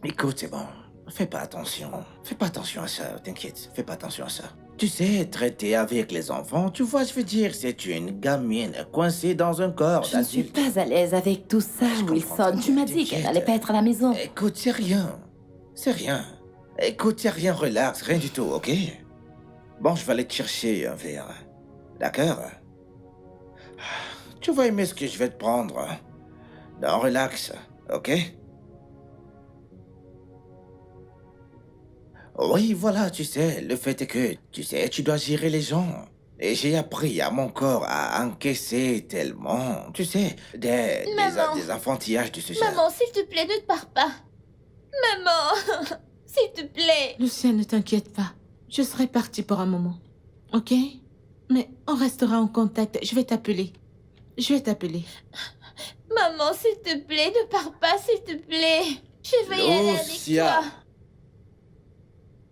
Écoute, c'est bon. Fais pas attention. Fais pas attention à ça, t'inquiète. Fais pas attention à ça. Tu sais, traiter avec les enfants, tu vois, je veux dire, c'est une gamine coincée dans un corps Je ne suis d'adulte. pas à l'aise avec tout ça, Je comprends Wilson. très Tu bien, m'as dit qu'elle t'inquiète. n'allait pas être à la maison. Écoute, c'est rien. C'est rien. Écoute, c'est rien, relax, rien du tout, ok? Bon, je vais aller te chercher un verre. D'accord? Tu vas aimer ce que je vais te prendre. Non, relax, ok? Oui, voilà, tu sais, le fait est que, tu sais, tu dois gérer les gens. Et j'ai appris à mon corps à encaisser tellement, tu sais, Maman. des enfantillages de ce genre. Maman, s'il te plaît, ne te pars pas. Maman, s'il te plaît. Lucien, ne t'inquiète pas. Je serai partie pour un moment. Ok? Mais on restera en contact. Je vais t'appeler. Je vais t'appeler. Maman, s'il te plaît, ne pars pas, s'il te plaît. Je vais y aller avec Lucia. toi.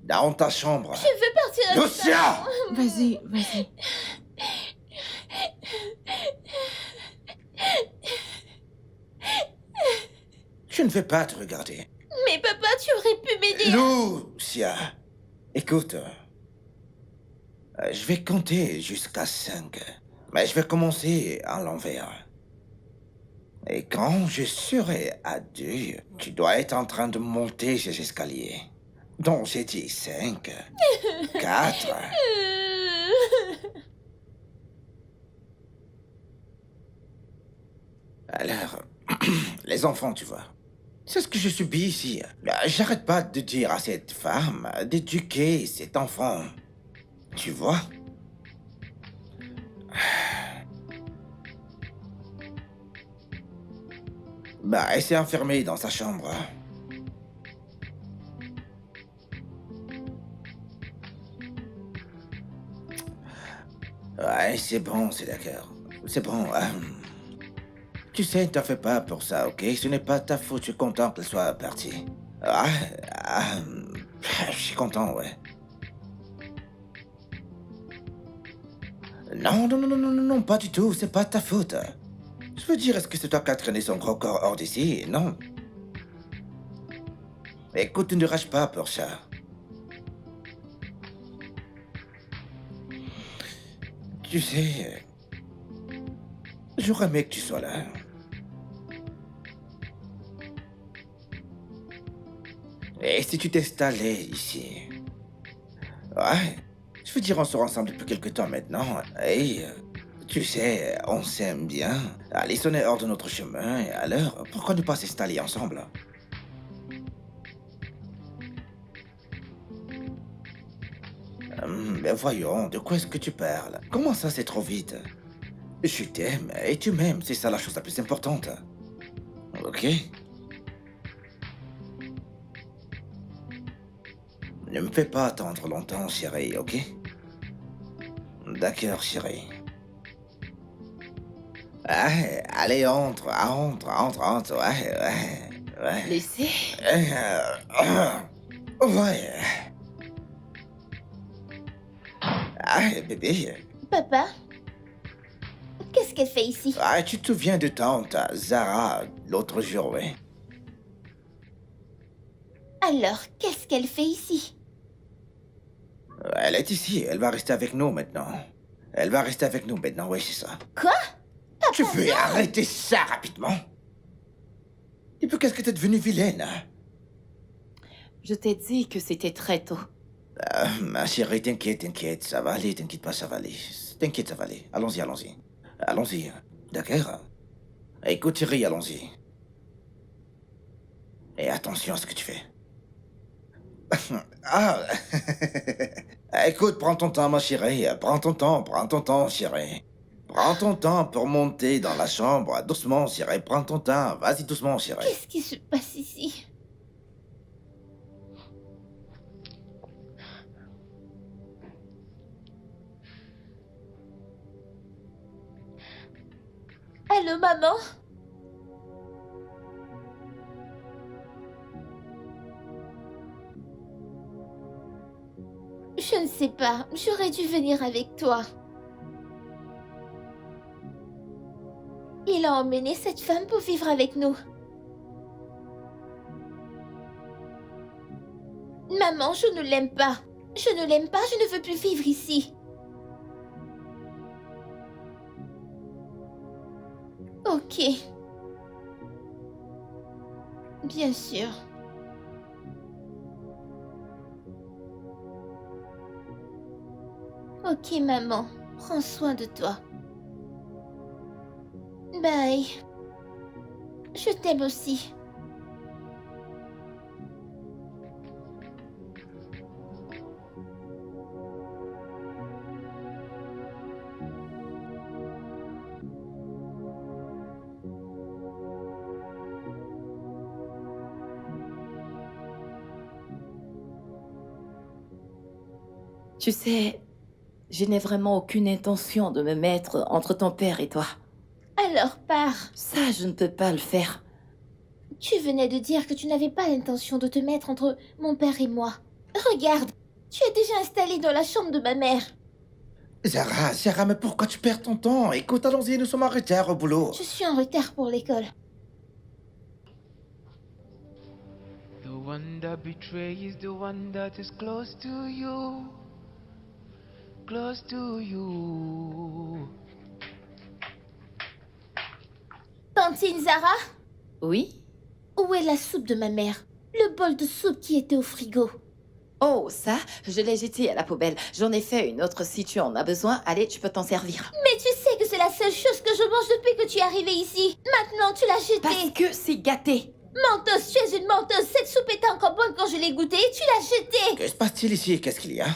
Dans ta chambre. Je veux partir avec Lucia! toi. Vas-y, vas-y. Je ne vais pas te regarder. Mais papa, tu aurais pu m'aider. Lucia, écoute. Je vais compter jusqu'à 5. Mais je vais commencer à l'envers. Et quand je serai à 2, tu dois être en train de monter ces escaliers. Donc j'ai dit 5, 4. Alors, les enfants, tu vois. C'est ce que je subis ici. J'arrête pas de dire à cette femme d'éduquer cet enfant. Tu vois? Bah, elle s'est enfermée dans sa chambre. Ouais, c'est bon, c'est d'accord. C'est bon. Tu sais, ne t'en fais pas pour ça, ok? Ce n'est pas ta faute, je suis content qu'elle soit partie. Je suis content, ouais. Non, non, non, non, non, non, non, pas du tout, c'est pas ta faute. Je veux dire, est-ce que c'est toi qui as traîné son gros corps hors d'ici? Non. Écoute, ne rage pas pour ça. Tu sais, j'aurais aimé que tu sois là. Et si tu t'installais ici? Ouais, je veux dire, on sort ensemble depuis quelque temps maintenant. Et tu sais, on s'aime bien. Alison est hors de notre chemin, alors pourquoi ne pas s'installer ensemble? Ben voyons, de quoi est-ce que tu parles? Comment ça, c'est trop vite? Je t'aime et tu m'aimes, c'est ça la chose la plus importante. Ok? Ne me fais pas attendre longtemps, chérie, ok? D'accord, chérie. Allez, entre, ouais. Lucie? Ouais. Bébé. Papa, qu'est-ce qu'elle fait ici? Tu te souviens de tante Zara l'autre jour, ouais? Alors, qu'est-ce qu'elle fait ici? Elle est ici, elle va rester avec nous maintenant. Elle va rester avec nous maintenant, oui, c'est ça. Quoi? Tu veux arrêter ça rapidement? Et puis qu'est-ce que t'es devenue vilaine, hein? Je t'ai dit que c'était très tôt. Ma chérie, t'inquiète, ça va aller, t'inquiète pas, ça va aller. T'inquiète, ça va aller. Allons-y. Allons-y, d'accord? Écoute, chérie, allons-y. Et attention à ce que tu fais. Écoute, prends ton temps, ma chérie. Prends ton temps, chérie. Prends ton temps pour monter dans la chambre. Doucement, chérie, prends ton temps. Vas-y, doucement, chérie. Qu'est-ce qui se passe ici? Allô, maman? Je ne sais pas, j'aurais dû venir avec toi. Il a emmené cette femme pour vivre avec nous. Maman, je ne l'aime pas. Je ne l'aime pas, je ne veux plus vivre ici. Ok. Bien sûr. Ok, maman. Prends soin de toi. Bye. Je t'aime aussi. Tu sais, je n'ai vraiment aucune intention de me mettre entre ton père et toi. Alors pars. Ça, je ne peux pas le faire. Tu venais de dire que tu n'avais pas l'intention de te mettre entre mon père et moi. Regarde, tu es déjà installé dans la chambre de ma mère. Zara, mais pourquoi tu perds ton temps? Écoute, allons-y, nous sommes en retard au boulot. Je suis en retard pour l'école. The one that betrays the one that is close to you. Close to you. Tantine Zara, Oui? où est la soupe de ma mère? Le bol de soupe qui était au frigo. Oh, ça, je l'ai jeté à la poubelle. J'en ai fait une autre si tu en as besoin. Allez, tu peux t'en servir. Mais tu sais que c'est la seule chose que je mange depuis que tu es arrivée ici. Maintenant, tu l'as jetée. Parce que c'est gâté. Menteuse, tu es une menteuse. Cette soupe était encore bonne quand je l'ai goûtée et tu l'as jetée. Que se passe-t-il ici? Qu'est-ce qu'il y a?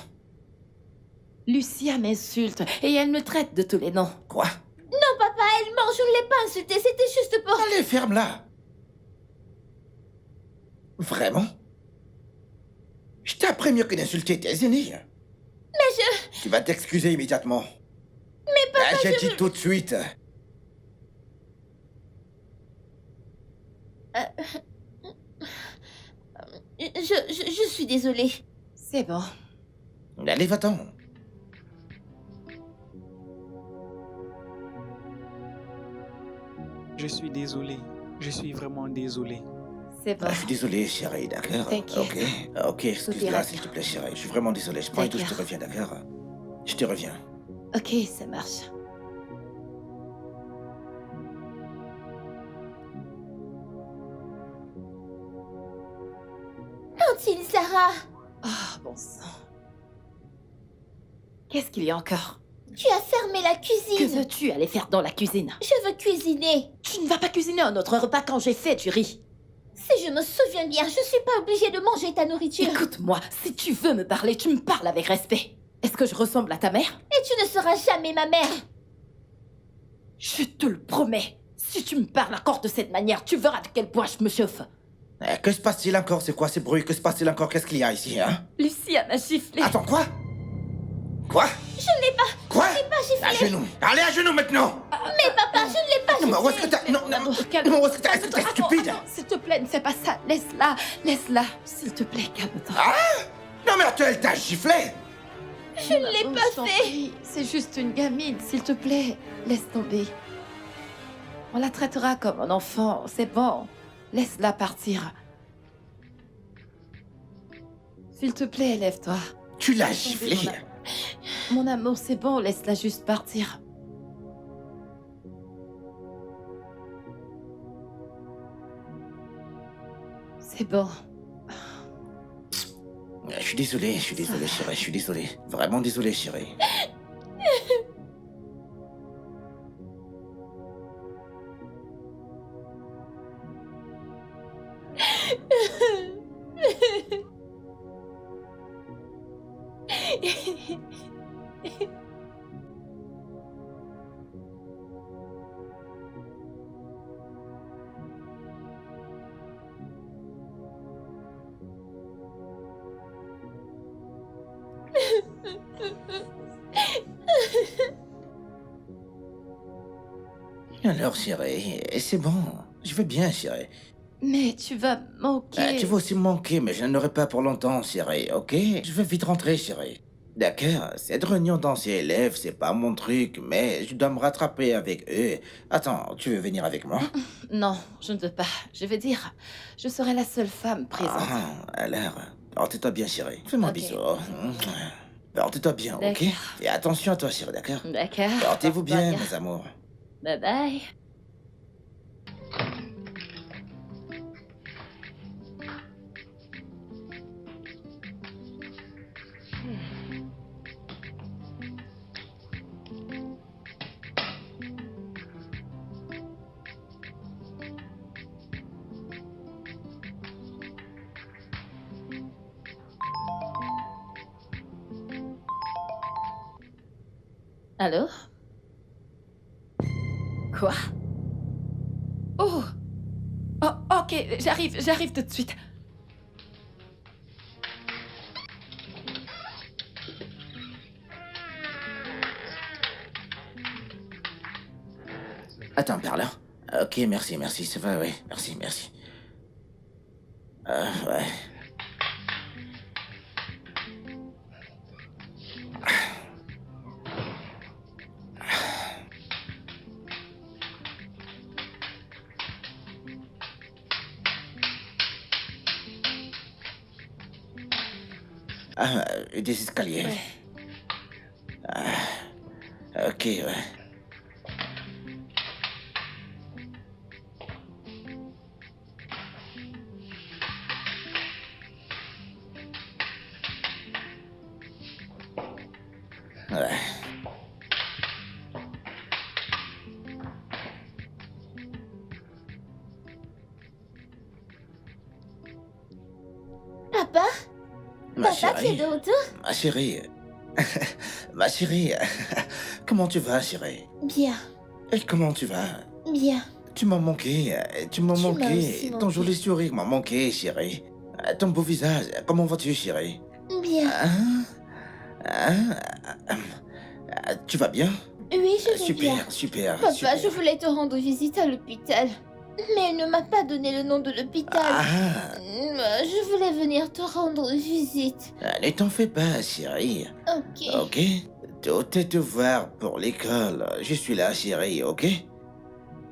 Lucia m'insulte et elle me traite de tous les noms. Quoi? Non, papa, elle ment. Je ne l'ai pas insultée. C'était juste pour... Allez, ferme-la. Vraiment? Je t'ai appris mieux que d'insulter tes aînés. Mais je... Tu vas t'excuser immédiatement. Mais papa, J'ai je dit tout de suite. Je suis désolée. C'est bon. Allez, va-t'en. Je suis désolé. Je suis vraiment désolé. C'est bon. Je suis désolé, chérie, d'accord? T'inquiète. Ok, excuse-moi, ira s'il bien. te plaît, chérie. Je suis vraiment désolé. Je prends et tout, je te D'accord. reviens, d'accord? Je te reviens. Ok, ça marche. Tantine Zara, Oh, bon sang. Qu'est-ce qu'il y a encore? tu as fermé la Que cuisine. veux-tu aller faire dans la cuisine? Je veux cuisiner. Tu ne vas pas cuisiner un autre repas quand j'ai fait du riz. Si je me souviens bien, je suis pas obligée de manger ta nourriture. Écoute-moi, si tu veux me parler, tu me parles avec respect. Est-ce que je ressemble à ta mère? Et tu ne seras jamais ma mère. Je te le promets. Si tu me parles encore de cette manière, tu verras de quel point je me chauffe. Que se passe-t-il encore? C'est quoi ces bruits? Que se passe-t-il encore? Qu'est-ce qu'il y a ici, hein? Lucia m'a giflé. Attends, quoi? Quoi? Je ne l'ai pas. Quoi? Je ne l'ai pas À giflé. genoux! Allez, à genoux maintenant! Mais papa, je ne l'ai pas Non, mais où est-ce giflé. que t'as... Non, Mon amour, non, calme-toi. non, où est-ce que t'as... Est-ce que t'es Attends, stupide? attends, s'il te plaît, ne fais pas ça. Laisse-la. Laisse-la. S'il te plaît, calme-toi. Non, mais attends, elle t'a giflé! Je ne l'ai Oh, pas je t'en fait. prie, c'est juste une gamine, s'il te plaît. Laisse tomber. On la traitera comme un enfant, c'est bon. Laisse-la partir. S'il te plaît, lève-toi. Tu l'as Laisse tomber, giflé? Mon amour, c'est bon, laisse-la juste partir. C'est bon. Je suis désolé, chérie, je suis désolé. Vraiment désolé, chérie. Alors, chérie, c'est bon. Je vais bien, chérie. Mais tu vas manquer. Tu vas aussi me manquer, mais je n'en aurai pas pour longtemps, chérie, ok? Je vais vite rentrer, chérie. D'accord, cette réunion d'anciens élèves, c'est pas mon truc, mais je dois me rattraper avec eux. Attends, tu veux venir avec moi? Non, je ne veux pas. Je veux dire, je serai la seule femme présente. Ah, alors, porte-toi bien, chérie. Fais-moi un Ok. bisou. Porte-toi bien, ok? D'accord. Et attention à toi, chérie, d'accord? D'accord. Portez-vous Porte-toi bien, mes amours. Bye bye. Allô? Quoi? Oh! Oh, ok, j'arrive tout de suite. Attends, par là. Ok, merci, merci, ça va, oui. Merci, merci. Ouais. Ah, des escaliers. Ouais. Ok, ouais. Ouais. Papa? Ma Papa, tu es chérie, de retour? ma chérie, ma chérie, comment tu vas, chérie? Bien, Et comment tu vas? bien. Tu m'as manqué, tu m'as Tu m'as manqué. aussi Ton manqué. joli sourire m'a manqué, chérie. Ton beau visage, comment vas-tu, chérie? Bien. Hein? Hein? Tu vas bien? Oui, je vais bien. Super, super, Papa, super. je voulais te rendre visite à l'hôpital. Mais elle ne m'a pas donné le nom de l'hôpital. Ah, Je voulais venir te rendre visite. ne t'en fais pas, chérie. Ok. Ok? Tout est ouvert pour l'école. Je suis là, chérie, ok?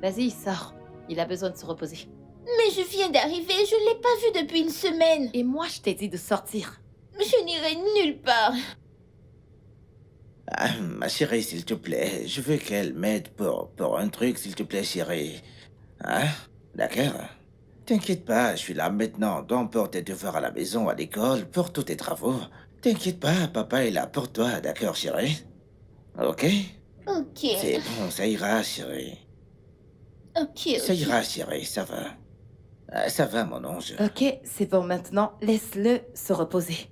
Vas-y, sors. Il a besoin de se reposer. Mais je viens d'arriver, je ne l'ai pas vu depuis une semaine. Et moi, je t'ai dit de sortir. Je n'irai nulle part. Ah, ma chérie, s'il te plaît, je veux qu'elle m'aide pour un truc, s'il te plaît, chérie. Hein? D'accord? T'inquiète pas, je suis là maintenant, donc pour tes devoirs à la maison, à l'école, pour tous tes travaux. T'inquiète pas, papa est là pour toi, d'accord, chérie? Ok? Ok. C'est bon, ça ira, chérie. Ok, Ça ok. ira, chérie, ça va. Ça va, mon ange. Ok, c'est bon maintenant. Laisse-le se reposer.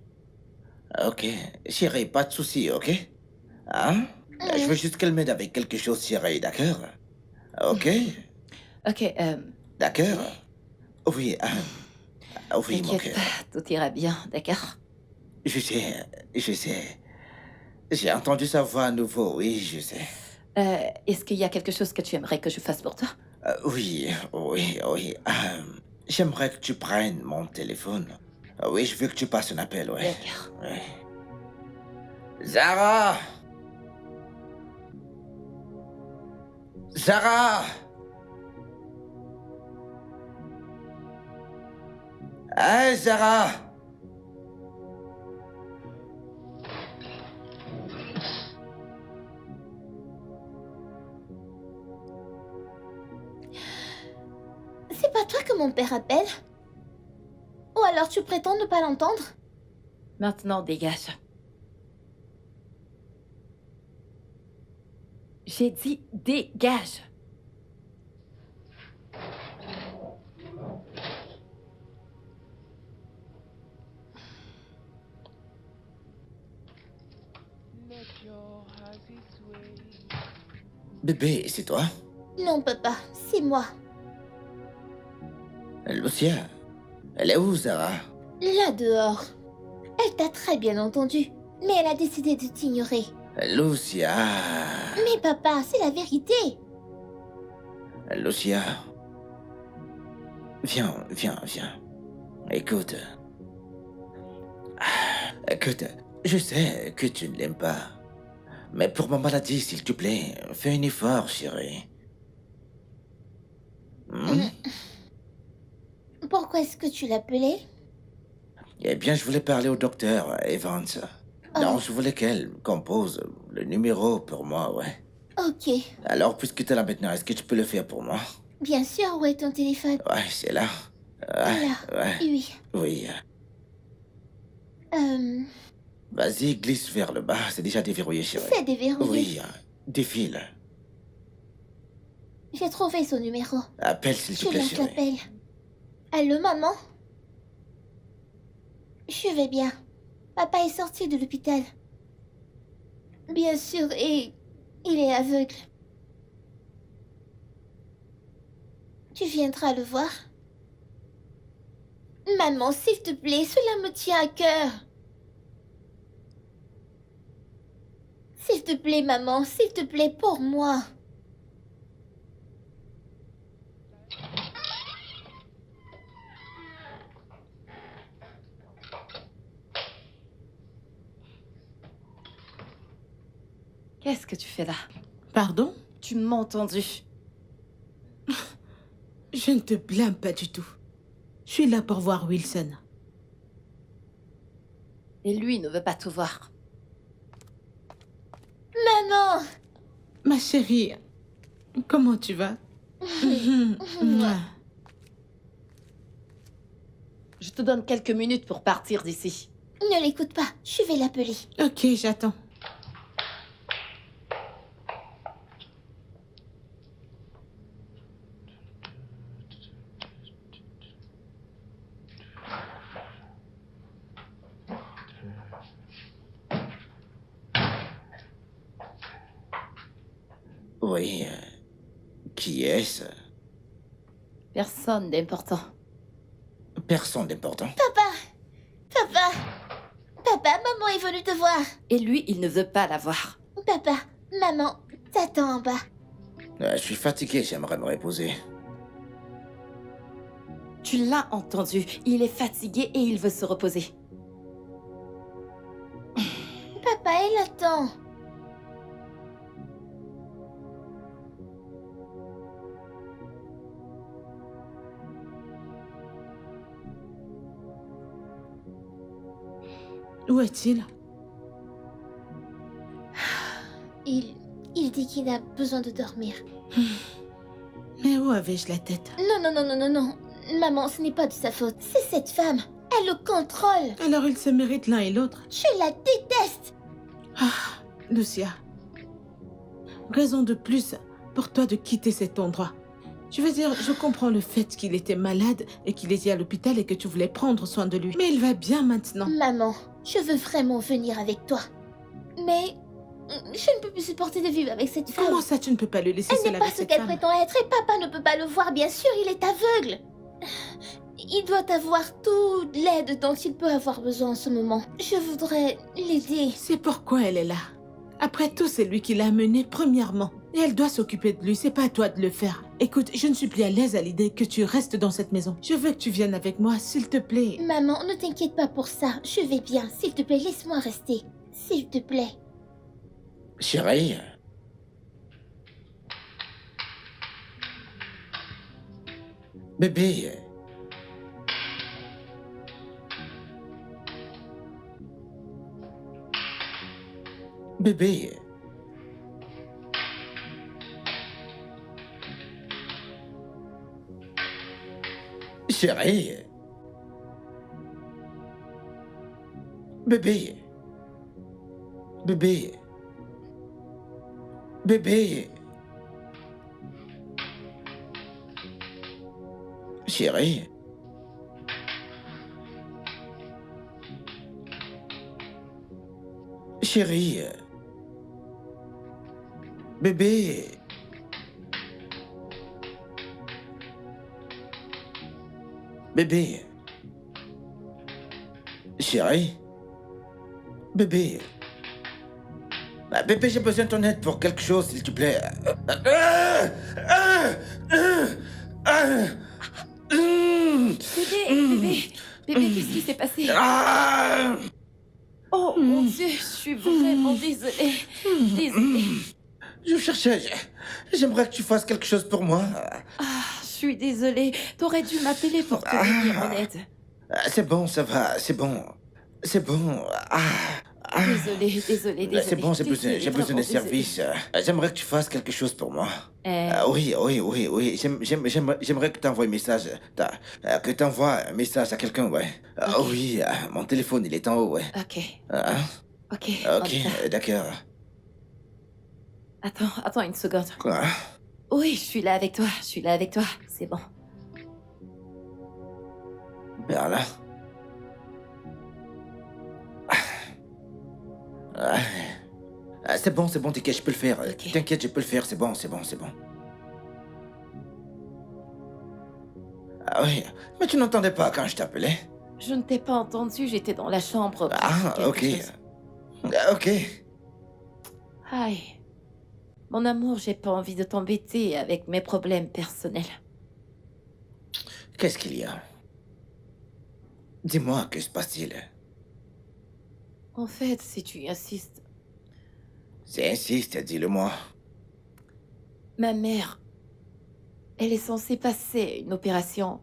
Ok. Chérie, pas de soucis, ok? Hein? Je veux juste qu'elle m'aide avec quelque chose, chérie, d'accord? Ok? Ok, D'accord? Oui, oui, mon t'inquiète cœur. pas, tout ira bien, d'accord? Je sais, je sais. J'ai entendu sa voix à nouveau, oui, je sais. Est-ce qu'il y a quelque chose que tu aimerais que je fasse pour toi? Oui, oui, oui. J'aimerais que tu prennes mon téléphone. Oui, je veux que tu passes un appel, oui. D'accord. Oui. Zara! Zara! Hey, Zara! C'est pas toi que mon père appelle? Ou alors tu prétends ne pas l'entendre? Maintenant, dégage. J'ai dit dégage. Nature has its way. Bébé, c'est toi? Non, papa, c'est moi. Lucia? Elle est où, Zara? Là dehors. Elle t'a très bien entendu, mais elle a décidé de t'ignorer. Lucia? Mais papa, c'est la vérité. Lucia? Viens, viens, viens. Écoute. Écoute, Je sais que tu ne l'aimes pas. Mais pour ma maladie, s'il te plaît, fais un effort, chérie. Pourquoi est-ce que tu l'appelais? Eh bien, je voulais parler au docteur Evans. Non, je voulais qu'elle compose le numéro pour moi, ouais. Ok. Alors, puisque tu es là maintenant, est-ce que tu peux le faire pour moi? Bien sûr, où est ton téléphone? Ouais, c'est là. Ouais, Là. ouais. Oui. Oui. Vas-y, glisse vers le bas. C'est déjà déverrouillé, chérie. C'est déverrouillé. Oui, défile. J'ai trouvé son numéro. Appelle, s'il te Je plaît, lance chérie. l'appel. Allô, maman? Je vais bien. Papa est sorti de l'hôpital. Bien sûr, et il est aveugle. Tu viendras le voir? Maman, s'il te plaît, cela me tient à cœur. S'il te plaît, maman, s'il te plaît, pour moi. Qu'est-ce que tu fais là? Pardon? Tu m'as entendu. Je ne te blâme pas du tout. Je suis là pour voir Wilson. Et lui ne veut pas te voir. Maman! Ma chérie, comment tu vas? Mouah. Je te donne quelques minutes pour partir d'ici. Ne l'écoute pas, je vais l'appeler. Ok, j'attends. Oui. Qui est-ce? Personne d'important. Personne d'important. Papa! Papa, maman est venue te voir. Et lui, il ne veut pas la voir. Papa, maman, t'attends en bas. Je suis fatigué, j'aimerais me reposer. Tu l'as entendu. Il est fatigué et il veut se reposer. Papa, elle attend. Où est-il? Il dit qu'il a besoin de dormir. Mais où avais-je la tête? Non. Maman, ce n'est pas de sa faute. C'est cette femme. Elle le contrôle. Alors ils se méritent l'un et l'autre. Je la déteste. Lucia. Raison de plus pour toi de quitter cet endroit. Je veux dire, je comprends le fait qu'il était malade et qu'il était à l'hôpital et que tu voulais prendre soin de lui. Mais il va bien maintenant. Maman, je veux vraiment venir avec toi. Mais je ne peux plus supporter de vivre avec cette femme. Comment ça, tu ne peux pas le laisser Elle seul n'est pas avec ce cette qu'elle femme? prétend être et papa ne peut pas le voir, bien sûr, il est aveugle. Il doit avoir toute l'aide dont il peut avoir besoin en ce moment. Je voudrais l'aider. C'est pourquoi elle est là. Après tout, c'est lui qui l'a amenée premièrement. Et elle doit s'occuper de lui, c'est pas à toi de le faire. Écoute, je ne suis plus à l'aise à l'idée que tu restes dans cette maison. Je veux que tu viennes avec moi, s'il te plaît. Maman, ne t'inquiète pas pour ça. Je vais bien. S'il te plaît, laisse-moi rester. S'il te plaît. Chérie. Bébé. Bébé. Chérie. Bébé. Bébé. Bébé. Chérie. Chérie. Bébé. Bébé. Chérie. Bébé. Bébé, j'ai besoin de ton aide pour quelque chose, s'il te plaît. Bébé, qu'est-ce qui s'est passé? Ah! Oh, Oh mon Dieu, je suis vraiment désolée. Désolée. Je cherchais. J'aimerais que tu fasses quelque chose pour moi. Je suis désolée. T'aurais dû m'appeler pour te venir en aide. C'est bon, ça va, c'est bon. C'est bon. Désolée, désolée. C'est bon, j'ai besoin Désolée, de vraiment service. J'aimerais que tu fasses quelque chose pour moi. désolée. Oui. J'aimerais que tu envoies un message. Que tu envoies un message à quelqu'un, ouais. Ok. Oui, mon téléphone, il est en haut, ouais. Ok, Ah, ok. ok, on fait ça. d'accord. Attends une seconde. Quoi? Oui, je suis là avec toi. C'est bon. Perla. C'est bon, t'inquiète, je peux le faire. Ok. T'inquiète, je peux le faire, c'est bon. Ah oui, mais tu n'entendais pas quand je t'appelais? Je ne t'ai pas entendu, j'étais dans la chambre. pour Ah, quelque ok. chose. Ok. Aïe. Mon amour, j'ai pas envie de t'embêter avec mes problèmes personnels. Qu'est-ce qu'il y a? Dis-moi, que se passe-t-il? En fait, si tu insistes, Insiste, dis-le-moi. ma mère, elle est censée passer une opération.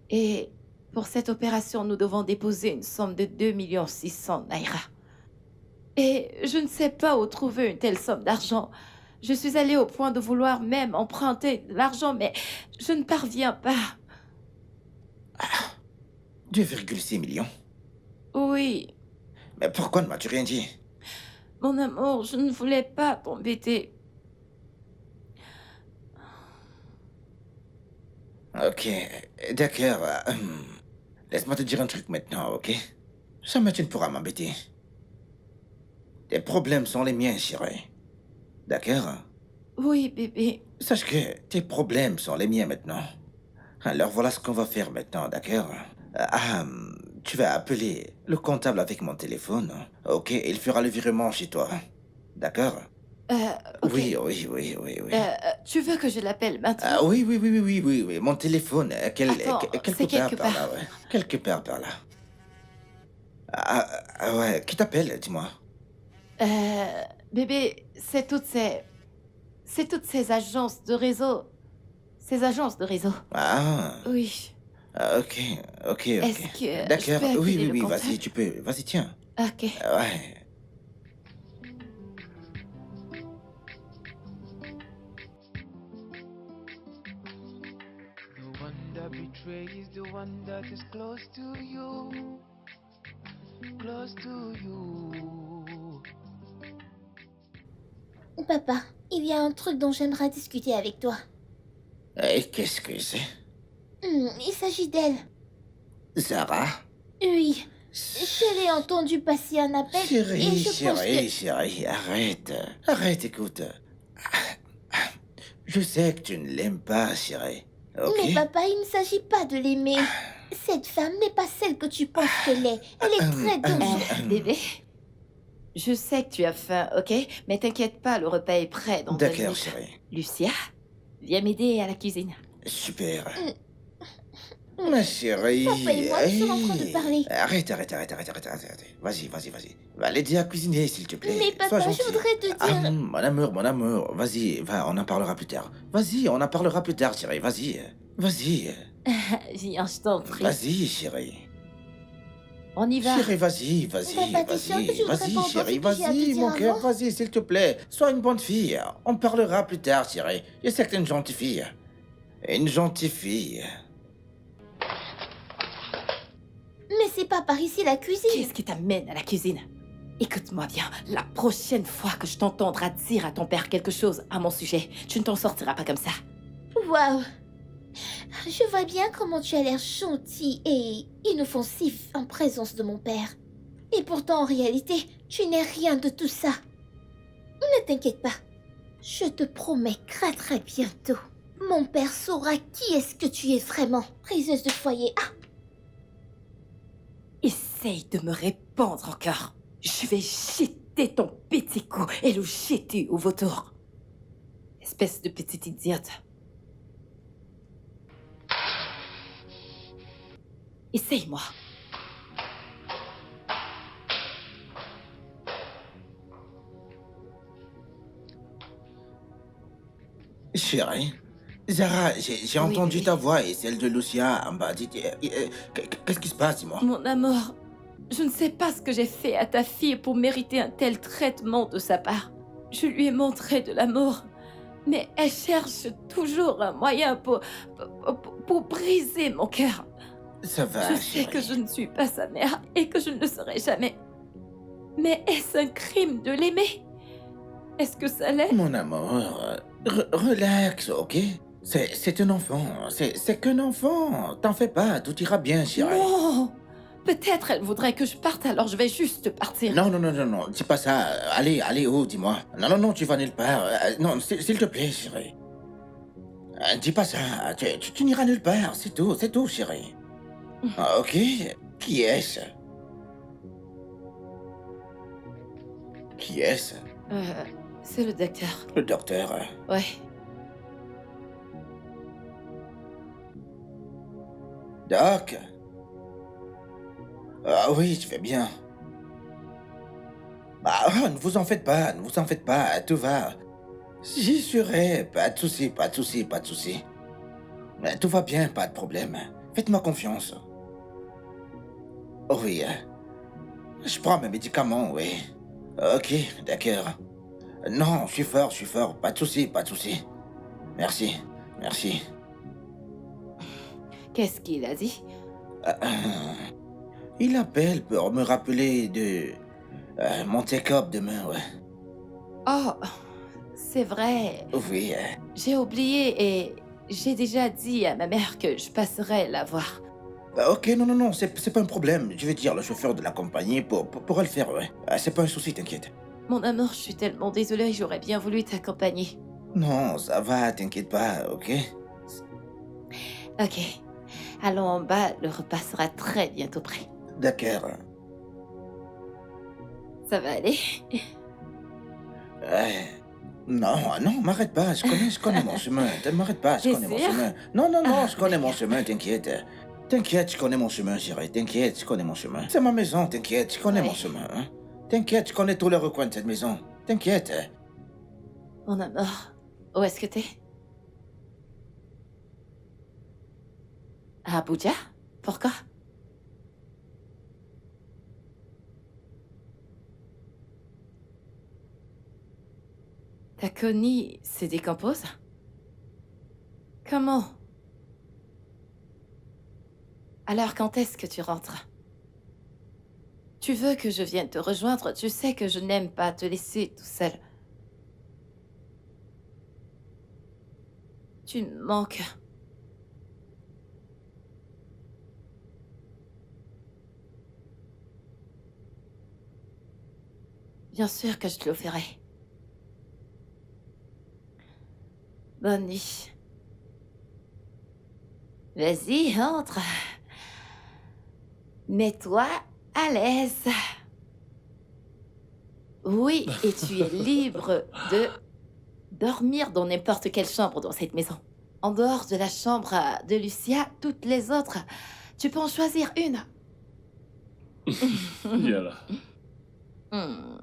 Et pour cette opération, nous devons déposer une somme de 2 600 000 naira. Et je ne sais pas où trouver une telle somme d'argent. Je suis allée au point de vouloir même emprunter de l'argent, mais je ne parviens pas. 2,6 millions. Oui, Mais pourquoi ne m'as-tu rien dit? mon amour, je ne voulais pas t'embêter. Ok, d'accord. Laisse-moi te dire un truc maintenant, ok? Jamais tu ne pourras m'embêter. Tes problèmes sont les miens, chérie. D'accord? Oui, bébé. Sache que tes problèmes sont les miens maintenant. Alors voilà ce qu'on va faire maintenant, d'accord? Tu vas appeler le comptable avec mon téléphone, ok? Il fera le virement chez toi. D'accord? Ok. Oui. Tu veux que je l'appelle maintenant? Oui. Mon téléphone, Attends, quelque c'est part quelque par part. là, ouais. Quelque part par là. Ouais, qui t'appelle, dis-moi? Bébé, c'est toutes ces agences de réseau. Ces agences de réseau. Ah, Oui. ok. Est-ce que je D'accord, peux appeler le oui, comptable? vas-y, tu peux. Vas-y, tiens. Ok. Ouais. The one that betrays, the one that is close to you. Close to you. Papa, il y a un truc dont j'aimerais discuter avec toi. Et qu'est-ce que c'est? Il s'agit d'elle. Zara? Oui. Je l'ai entendu passer un appel et je pense que... Chérie, arrête, écoute. Je sais que tu ne l'aimes pas, chérie. Ok? Mais papa, il ne s'agit pas de l'aimer. Cette femme n'est pas celle que tu penses qu'elle est. Elle est très dangereuse. Bébé, je sais que tu as faim, ok? Mais t'inquiète pas, le repas est prêt dans 2 D'accord, minutes. chérie. Lucia, viens m'aider à la cuisine. Super. Ma chérie. Papa et moi, nous sommes en train de parler. Arrête. Vas-y. Va l'aider à cuisiner, s'il te plaît. Mais Sois papa, gentil. je voudrais te dire... Mon amour. Vas-y, va, on en parlera plus tard. Vas-y, on en parlera plus tard, chérie. Vas-y. Viens, je t'en prie. Vas-y, chérie. On y va. Chérie, vas-y. Papa, t'es sûr que tu voudrais Vas-y, pas chérie, entendre ce que j'ai à te vas-y, dire mon cœur, avant? vas-y, s'il te plaît. Sois une bonne fille. On parlera plus tard, chérie. Il y a certaines gentilles filles. Une gentille fille. Mais c'est pas par ici la cuisine. Qu'est-ce qui t'amène à la cuisine? Écoute-moi bien, la prochaine fois que je t'entendrai dire à ton père quelque chose à mon sujet, tu ne t'en sortiras pas comme ça. Waouh. Je vois bien comment tu as l'air gentil et inoffensif en présence de mon père. Et pourtant, en réalité, tu n'es rien de tout ça. Ne t'inquiète pas. Je te promets que très bientôt, mon père saura qui est-ce que tu es vraiment, priseuse de foyer. Ah, Essaye de me répondre encore. Je vais jeter ton petit cou et le jeter au vautour. Espèce de petite idiote. Essaye-moi. Chérie, Zara, j'ai Oui, entendu bébé. ta voix et celle de Lucia en bas. Qu'est-ce qui se passe, dis-moi? Mon amour, je ne sais pas ce que j'ai fait à ta fille pour mériter un tel traitement de sa part. Je lui ai montré de l'amour, mais elle cherche toujours un moyen pour briser mon cœur. Ça va, Je sais que chérie. je ne suis pas sa mère et que je ne le serai jamais. Mais est-ce un crime de l'aimer? Est-ce que ça l'est? Mon amour, relax, ok? C'est un enfant, c'est qu'un enfant. T'en fais pas, tout ira bien, chérie. Non! Peut-être elle voudrait que je parte, alors je vais juste partir. Non, non, non, non, non, dis pas ça. Allez, où, dis-moi. Non, non, non, tu vas nulle part. Non, s'il te plaît, chérie. Dis pas ça. Tu n'iras nulle part, c'est tout, chérie. Ah, ok, qui est-ce? Qui est-ce? C'est le docteur. Le docteur. Ouais. Doc? Ah oui, je vais bien. Ah, ne vous en faites pas, tout va. J'y serai, pas de souci, pas de souci, pas de souci. Tout va bien, pas de problème. Faites-moi confiance. Oui, je prends mes médicaments, oui. Ok, d'accord. Non, je suis fort, pas de souci, pas de souci. Merci, merci. Qu'est-ce qu'il a dit? Il appelle pour me rappeler de mon take-up demain, ouais. Oh, c'est vrai. Oui, J'ai oublié et j'ai déjà dit à ma mère que je passerais la voir. ok, non, c'est pas un problème. Je vais dire le chauffeur de la compagnie pourra le faire, ouais. C'est pas un souci, t'inquiète. Mon amour, je suis tellement désolée, j'aurais bien voulu t'accompagner. Non, ça va, t'inquiète pas, ok? Ok. Allons en bas, le repas sera très bientôt prêt. D'accord. Ça va aller? Non, non, m'arrête pas, je connais mon chemin. M'arrête pas, je T'es connais mon sûr? chemin. Non, Ah, je connais mon d'accord. chemin, t'inquiète. T'inquiète, je connais mon chemin, chérie. T'inquiète, je connais mon chemin. C'est ma maison, t'inquiète, je connais Ouais. mon chemin. Hein? T'inquiète, je connais tous les recoins de cette maison. T'inquiète. Mon amour, où est-ce que t'es? À Abuja? Pourquoi? Ta Connie se décompose? Comment? Alors quand est-ce que tu rentres? Tu veux que je vienne te rejoindre? Tu sais que je n'aime pas te laisser tout seul. Tu me manques. Bien sûr que je te le ferai. Bonne nuit. Vas-y, entre. Mets-toi à l'aise. Oui, et tu es libre de dormir dans n'importe quelle chambre dans cette maison. En dehors de la chambre de Lucia, toutes les autres, tu peux en choisir une. Yalla, Hmm.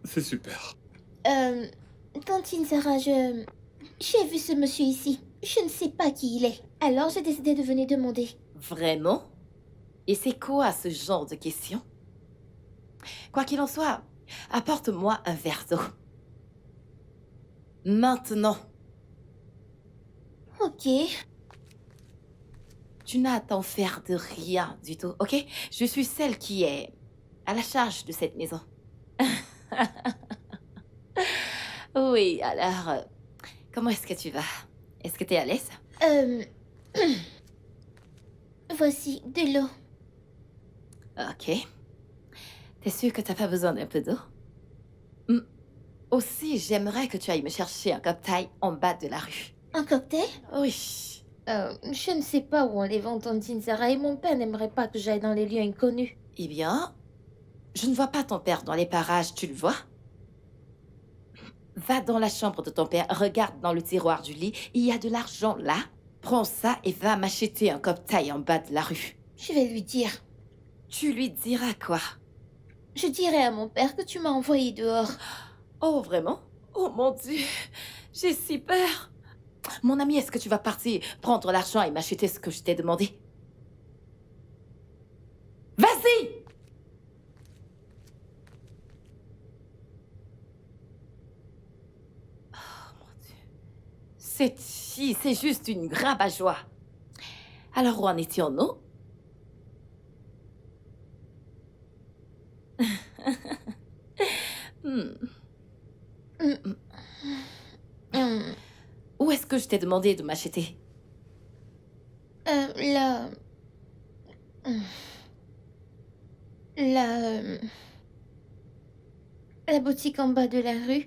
c'est super. Tantine Sarah, j'ai vu ce monsieur ici. Je ne sais pas qui il est. Alors j'ai décidé de venir demander. Vraiment? Et c'est quoi ce genre de question? Quoi qu'il en soit, apporte-moi un verre d'eau. Maintenant. Ok. Tu n'as à t'en faire de rien du tout, ok? Je suis celle qui est à la charge de cette maison. Oui, alors, comment est-ce que tu vas? Est-ce que t'es à l'aise? Voici de l'eau. Ok. T'es sûr que t'as pas besoin d'un peu d'eau? Hmm. Aussi, j'aimerais que tu ailles me chercher un cocktail en bas de la rue. Un cocktail? Oui. Je ne sais pas où on les vend, Tantine Sarah, et mon père n'aimerait pas que j'aille dans les lieux inconnus. Eh bien, je ne vois pas ton père dans les parages, tu le vois? Va dans la chambre de ton père, regarde dans le tiroir du lit, il y a de l'argent là. Prends ça et va m'acheter un cocktail en bas de la rue. Je vais lui dire. Tu lui diras quoi? Je dirai à mon père que tu m'as envoyé dehors. Oh, vraiment? Oh mon Dieu! J'ai si peur. Mon ami, est-ce que tu vas partir prendre l'argent et m'acheter ce que je t'ai demandé? Vas-y! Oh mon Dieu. Cette fille, c'est juste une rabat-joie. Alors, où en étions-nous? Hmm. Où est-ce que je t'ai demandé de m'acheter? La... La boutique en bas de la rue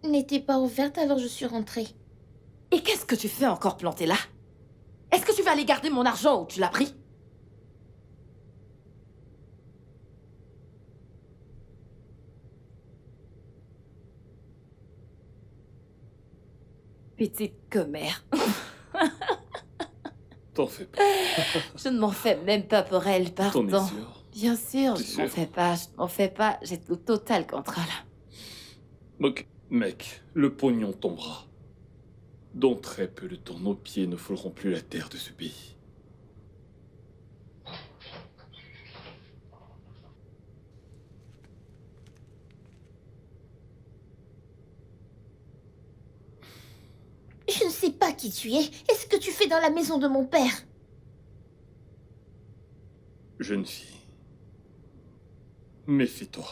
n'était pas ouverte, alors je suis rentrée. Et qu'est-ce que tu fais encore planté là? Est-ce que tu vas aller garder mon argent ou tu l'as pris? Petite commère. T'en fais pas. Je ne m'en fais même pas pour elle, T'en es pardon. sûr? Bien sûr, T'es je m'en sûr? fais pas, je m'en fais pas. J'ai le total contrôle. Ok, mec, le pognon tombera. Dans très peu de temps, nos pieds ne fouleront plus la terre de ce pays. Je ne sais pas qui tu es. Est-ce que tu fais dans la maison de mon père? Jeune fille, méfie-toi.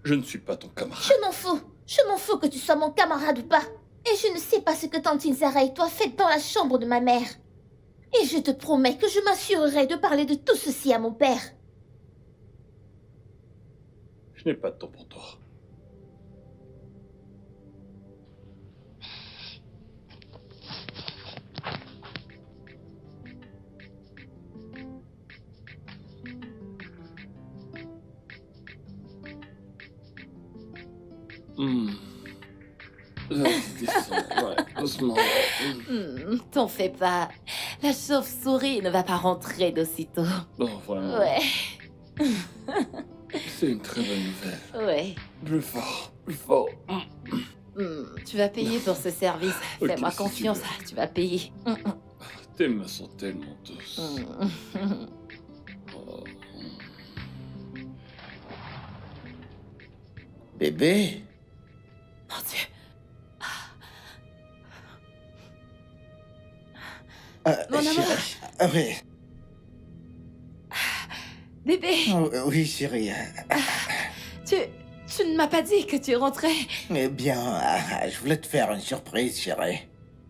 Je ne suis pas ton camarade. Je m'en fous. Je m'en fous que tu sois mon camarade ou pas. Et je ne sais pas ce que Tantine Zara et toi faites dans la chambre de ma mère. Et je te promets que je m'assurerai de parler de tout ceci à mon père. Je n'ai pas de temps pour toi. Vas-y, descends. Ouais, doucement. T'en fais pas. La chauve-souris ne va pas rentrer d'aussitôt. Bon, vraiment. Ouais, C'est une très bonne nouvelle. ouais. Plus fort, plus fort. Tu vas payer pour ce service. Ok, Fais-moi si tu confiance, veux. tu vas payer. Tes mains sont tellement douces. Oh. Bébé? Mon Dieu. Mon amour. Chérie. Ah, oui. Bébé, Oh, oui, chérie. tu ne m'as pas dit que tu rentrais. Eh bien, je voulais te faire une surprise, chérie.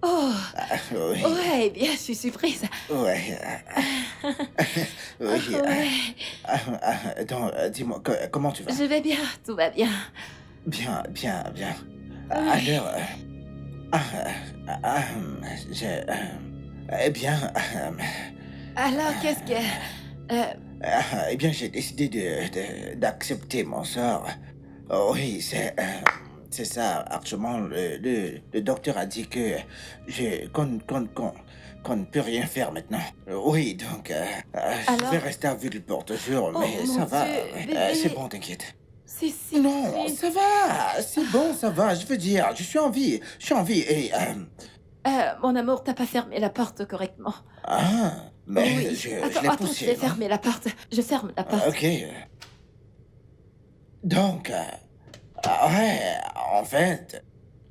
Oh, Oui. ouais, bien, je suis surprise. Ouais. Oui. Donc, dis-moi, comment tu vas? Je vais bien, tout va bien. Bien, bien, bien. Alors, eh bien, Alors, qu'est-ce que... eh bien, j'ai décidé d'accepter mon sort. Oh, oui, c'est ça. Actuellement, le docteur a dit que qu'on ne peut rien faire maintenant. Oui, donc, je Alors? vais rester aveugle pour toujours, Oh, mais mon ça va. Dieu, bébé. C'est bon, t'inquiète. C'est si Non, triste. ça va. C'est bon, ça va. Je veux dire, je suis en vie. Je suis en vie et... Mon amour, t'as pas fermé la porte correctement. mais Oui. je Attends, l'ai attends, poussé. je vais non? fermer la porte. Je ferme la porte. Ok. Donc, ouais, en fait,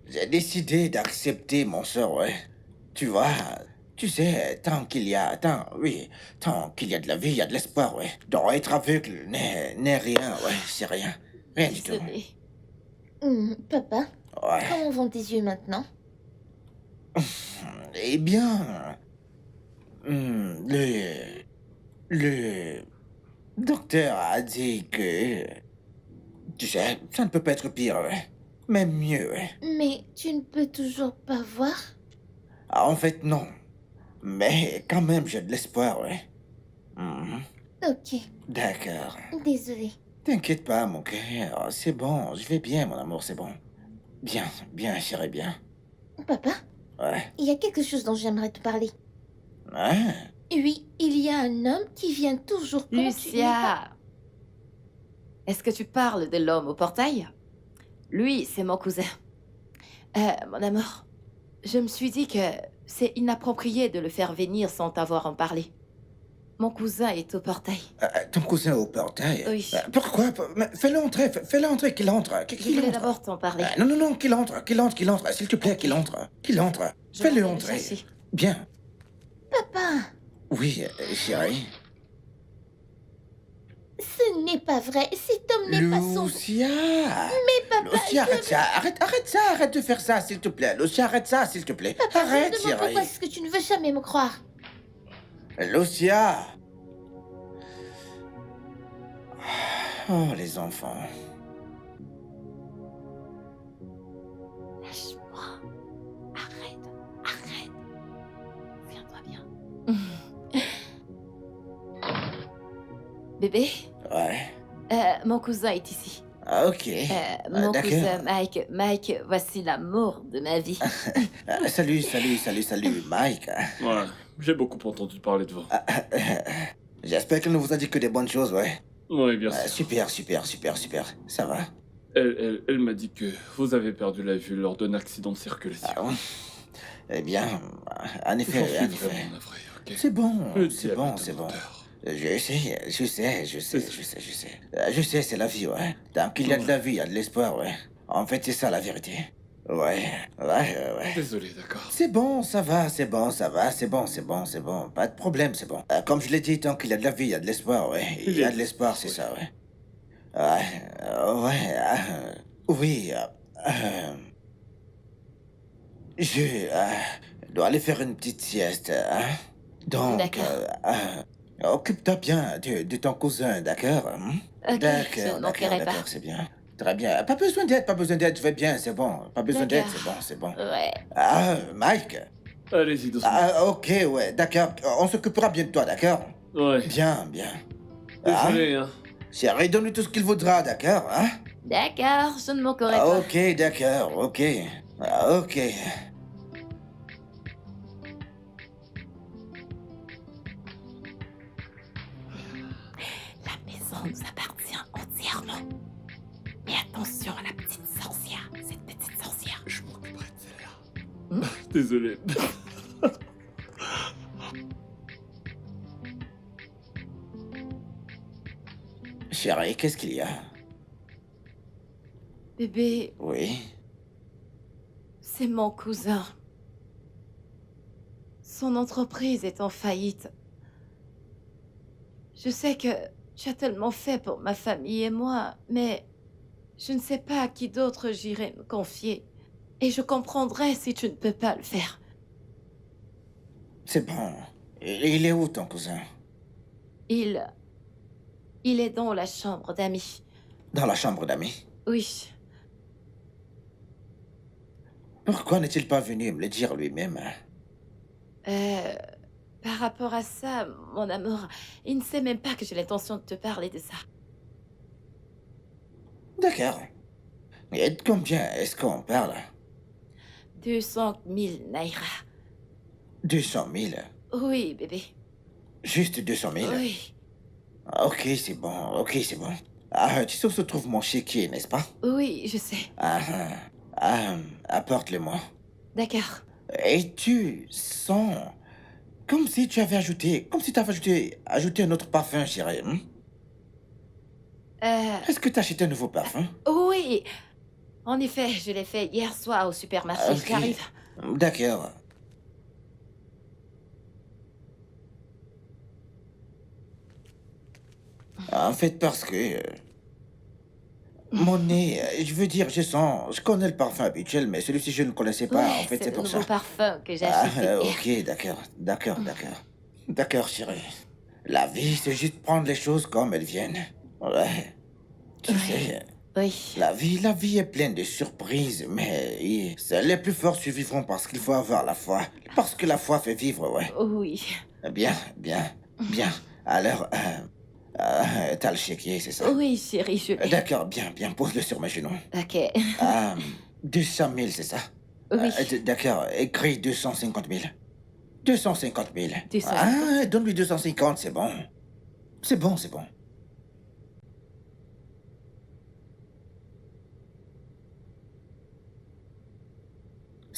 j'ai décidé d'accepter mon sort, ouais. Tu vois, tu sais, tant qu'il y a de la vie, il y a de l'espoir, ouais. Donc, être aveugle n'est rien, ouais, c'est rien. Rien du tout. Désolée. Papa, Ouais. comment vont tes yeux maintenant? Eh bien, le docteur a dit que, tu sais, ça ne peut pas être pire, ouais. Même mieux, ouais. Mais tu ne peux toujours pas voir? En fait, non. Mais quand même, j'ai de l'espoir, ouais. Ok, D'accord. désolée. T'inquiète pas, mon cœur. C'est bon, je vais bien, mon amour, c'est bon. Bien, bien, j'irai bien. Papa, Ouais. il y a quelque chose dont j'aimerais te parler. Hein? Oui, il y a un homme qui vient toujours quand tu n'es pas... Lucia, est-ce que tu parles de l'homme au portail? Lui, c'est mon cousin. Mon amour, je me suis dit que c'est inapproprié de le faire venir sans t'avoir en parlé. Mon cousin est au portail. Ton cousin au portail? Oui. Pourquoi? Mais fais-le entrer, fais-le entrer, qu'il entre. Je Qu'il voulais entre. d'abord t'en parler. Non, non, non, qu'il entre, s'il te plaît, qu'il entre. Qu'il entre. Je Fais-le vais le entrer. chercher. Bien. Papa, Oui, chérie. ce n'est pas vrai. Cet homme n'est pas son... Lucia! Mais papa, Lucia, arrête ça, arrête ça, arrête de faire ça, s'il te plaît. Lucia, arrête ça, s'il te plaît. Papa, Arrête, je me demande chérie. pourquoi est-ce que tu ne veux jamais me croire. Lucia! Oh, les enfants. Lâche-moi. Arrête. Viens-toi bien. Bébé, Ouais. mon cousin est ici. Ah, ok. Mon d'accord. cousin Mike. Mike, voici l'amour de ma vie. Salut, Mike. Ouais, j'ai beaucoup entendu parler de vous. J'espère qu'elle ne vous a dit que des bonnes choses, ouais. Oui, bien sûr. Super. Ça va? Elle m'a dit que vous avez perdu la vue lors d'un accident de circulation. Ah, ouais. Eh bien, en J'en effet, suis en vraiment effet. navré, ok? C'est bon, Le c'est diable bon, est c'est un bon. menteur. Je sais, c'est la vie, ouais. Tant qu'il y a de la vie, il y a de l'espoir, ouais. En fait, c'est ça la vérité. Ouais. Désolé, d'accord. C'est bon, ça va, c'est bon. Pas de problème, c'est bon. Comme je l'ai dit, tant qu'il y a de la vie, il y a de l'espoir, ouais. Il y a de l'espoir, c'est Oui. ça, ouais. Oui, je dois aller faire une petite sieste, hein. Donc, D'accord. occupe-toi bien de ton cousin, d'accord? Hein? Ok, je ne manquerai pas. C'est bien. Très bien. Pas besoin d'aide, je vais bien, c'est bon. Pas besoin d'aide, c'est bon. Ouais. Mike. Allez-y, doucement. Ok, ouais, d'accord. On s'occupera bien de toi, d'accord? Ouais. Bien. Désolé, hein. Chérie, donne-lui tout ce qu'il voudra, d'accord? Hein? D'accord, je ne manquerai pas. Ok, d'accord, ok. Ok. La maison nous appartient entièrement. Mais attention à la petite sorcière. Cette petite sorcière. Je m'occuperai de celle-là. Hmm? Désolé. Chérie, qu'est-ce qu'il y a? Bébé, Oui. c'est mon cousin. Son entreprise est en faillite. Je sais que tu as tellement fait pour ma famille et moi, mais je ne sais pas à qui d'autre j'irai me confier. Et je comprendrai si tu ne peux pas le faire. C'est bon. Il est où, ton cousin? Il est dans la chambre d'amis. Dans la chambre d'amis. Oui. Pourquoi n'est-il pas venu me le dire lui-même? Par rapport à ça, mon amour, il ne sait même pas que j'ai l'intention de te parler de ça. D'accord. Et de combien est-ce qu'on parle? 200 000 naira. 200 000? Oui, bébé. Juste 200 000? Oui. Ok, c'est bon. Tu sais où se trouve mon chéquier, n'est-ce pas? Oui, je sais. Apporte-le-moi. D'accord. Et tu sens comme si tu avais ajouté un autre parfum, chérie. Hein? Est-ce que tu as acheté un nouveau parfum? Oui. En effet, je l'ai fait hier soir au supermarché. Ok. J'arrive. D'accord. En fait, parce que mon nez, je veux dire, je connais le parfum habituel, mais celui-ci, je ne le connaissais pas. Ouais, En fait, c'est le pour nouveau ça. parfum que j'ai acheté hier. Ok, d'accord. D'accord, chérie. La vie, c'est juste prendre les choses comme elles viennent. Ouais. Tu sais, Oui. la vie est pleine de surprises, mais seuls les plus forts survivront parce qu'il faut avoir la foi. Parce que la foi fait vivre, ouais. Oui. Bien. Alors, t'as le chéquier, c'est ça? Oui, chérie, je l'ai. D'accord, bien, pose-le sur mes genoux. Ok. 200 000, c'est ça? Oui. D'accord, écris 250 000. 250 000. 250. Donne-lui 250, c'est bon. C'est bon.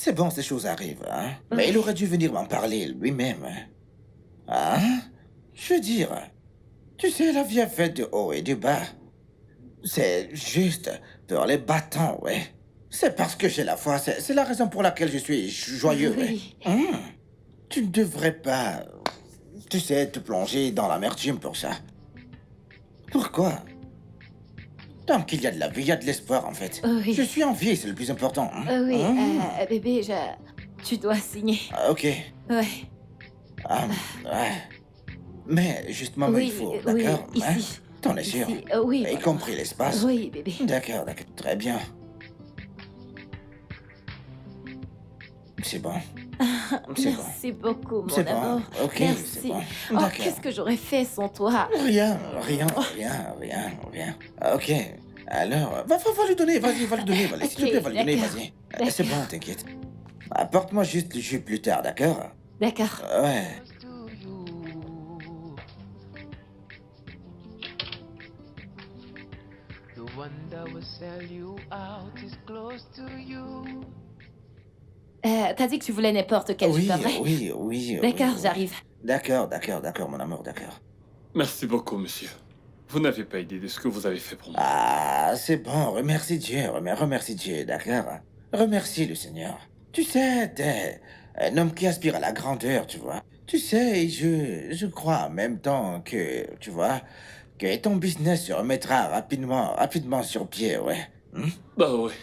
c'est bon, ces choses arrivent, hein. Mais il aurait dû venir m'en parler lui-même. Hein? Je veux dire, tu sais, la vie est faite de haut et de bas. C'est juste pour les bâtons, ouais. C'est parce que j'ai la foi, c'est la raison pour laquelle je suis joyeux, ouais. Oui. Tu ne devrais pas, tu sais, te plonger dans l'amertume pour ça. Pourquoi? Tant qu'il y a de la vie, il y a de l'espoir, en fait. Oui. Je suis en vie, c'est le plus important. Hein? Oui, bébé, tu dois signer. Ah, ok. Ouais. Ouais. Mais justement, Oui, il faut, oui, d'accord? ici. Hein? T'en es sûr? Ici, oui. Y voilà. compris l'espace? Oui, bébé. D'accord, très bien. C'est bon. C'est bon. Merci beaucoup, mon C'est bon. amour. Ok, Merci. c'est bon. Oh, D'accord. qu'est-ce que j'aurais fait sans toi? Rien. Ok. Alors, va lui donner, vas-y, va lui donner, s'il te Ok, plaît, va lui donner, d'accord. vas-y. C'est bon, t'inquiète. Apporte-moi juste le jus plus tard, d'accord? D'accord. Ouais. Close to you. The one that will sell you out is close to you. T'as dit que tu voulais n'importe quel jus, Oui, pas vrai? oui. D'accord, oui. j'arrive. D'accord, mon amour, d'accord. Merci beaucoup, monsieur. Vous n'avez pas idée de ce que vous avez fait pour moi. Ah, c'est bon, remercie Dieu, remercie Dieu, d'accord? Remercie le Seigneur. Tu sais, t'es un homme qui aspire à la grandeur, tu vois. Tu sais, je crois en même temps que, tu vois, que ton business se remettra rapidement sur pied, ouais. Bah ouais.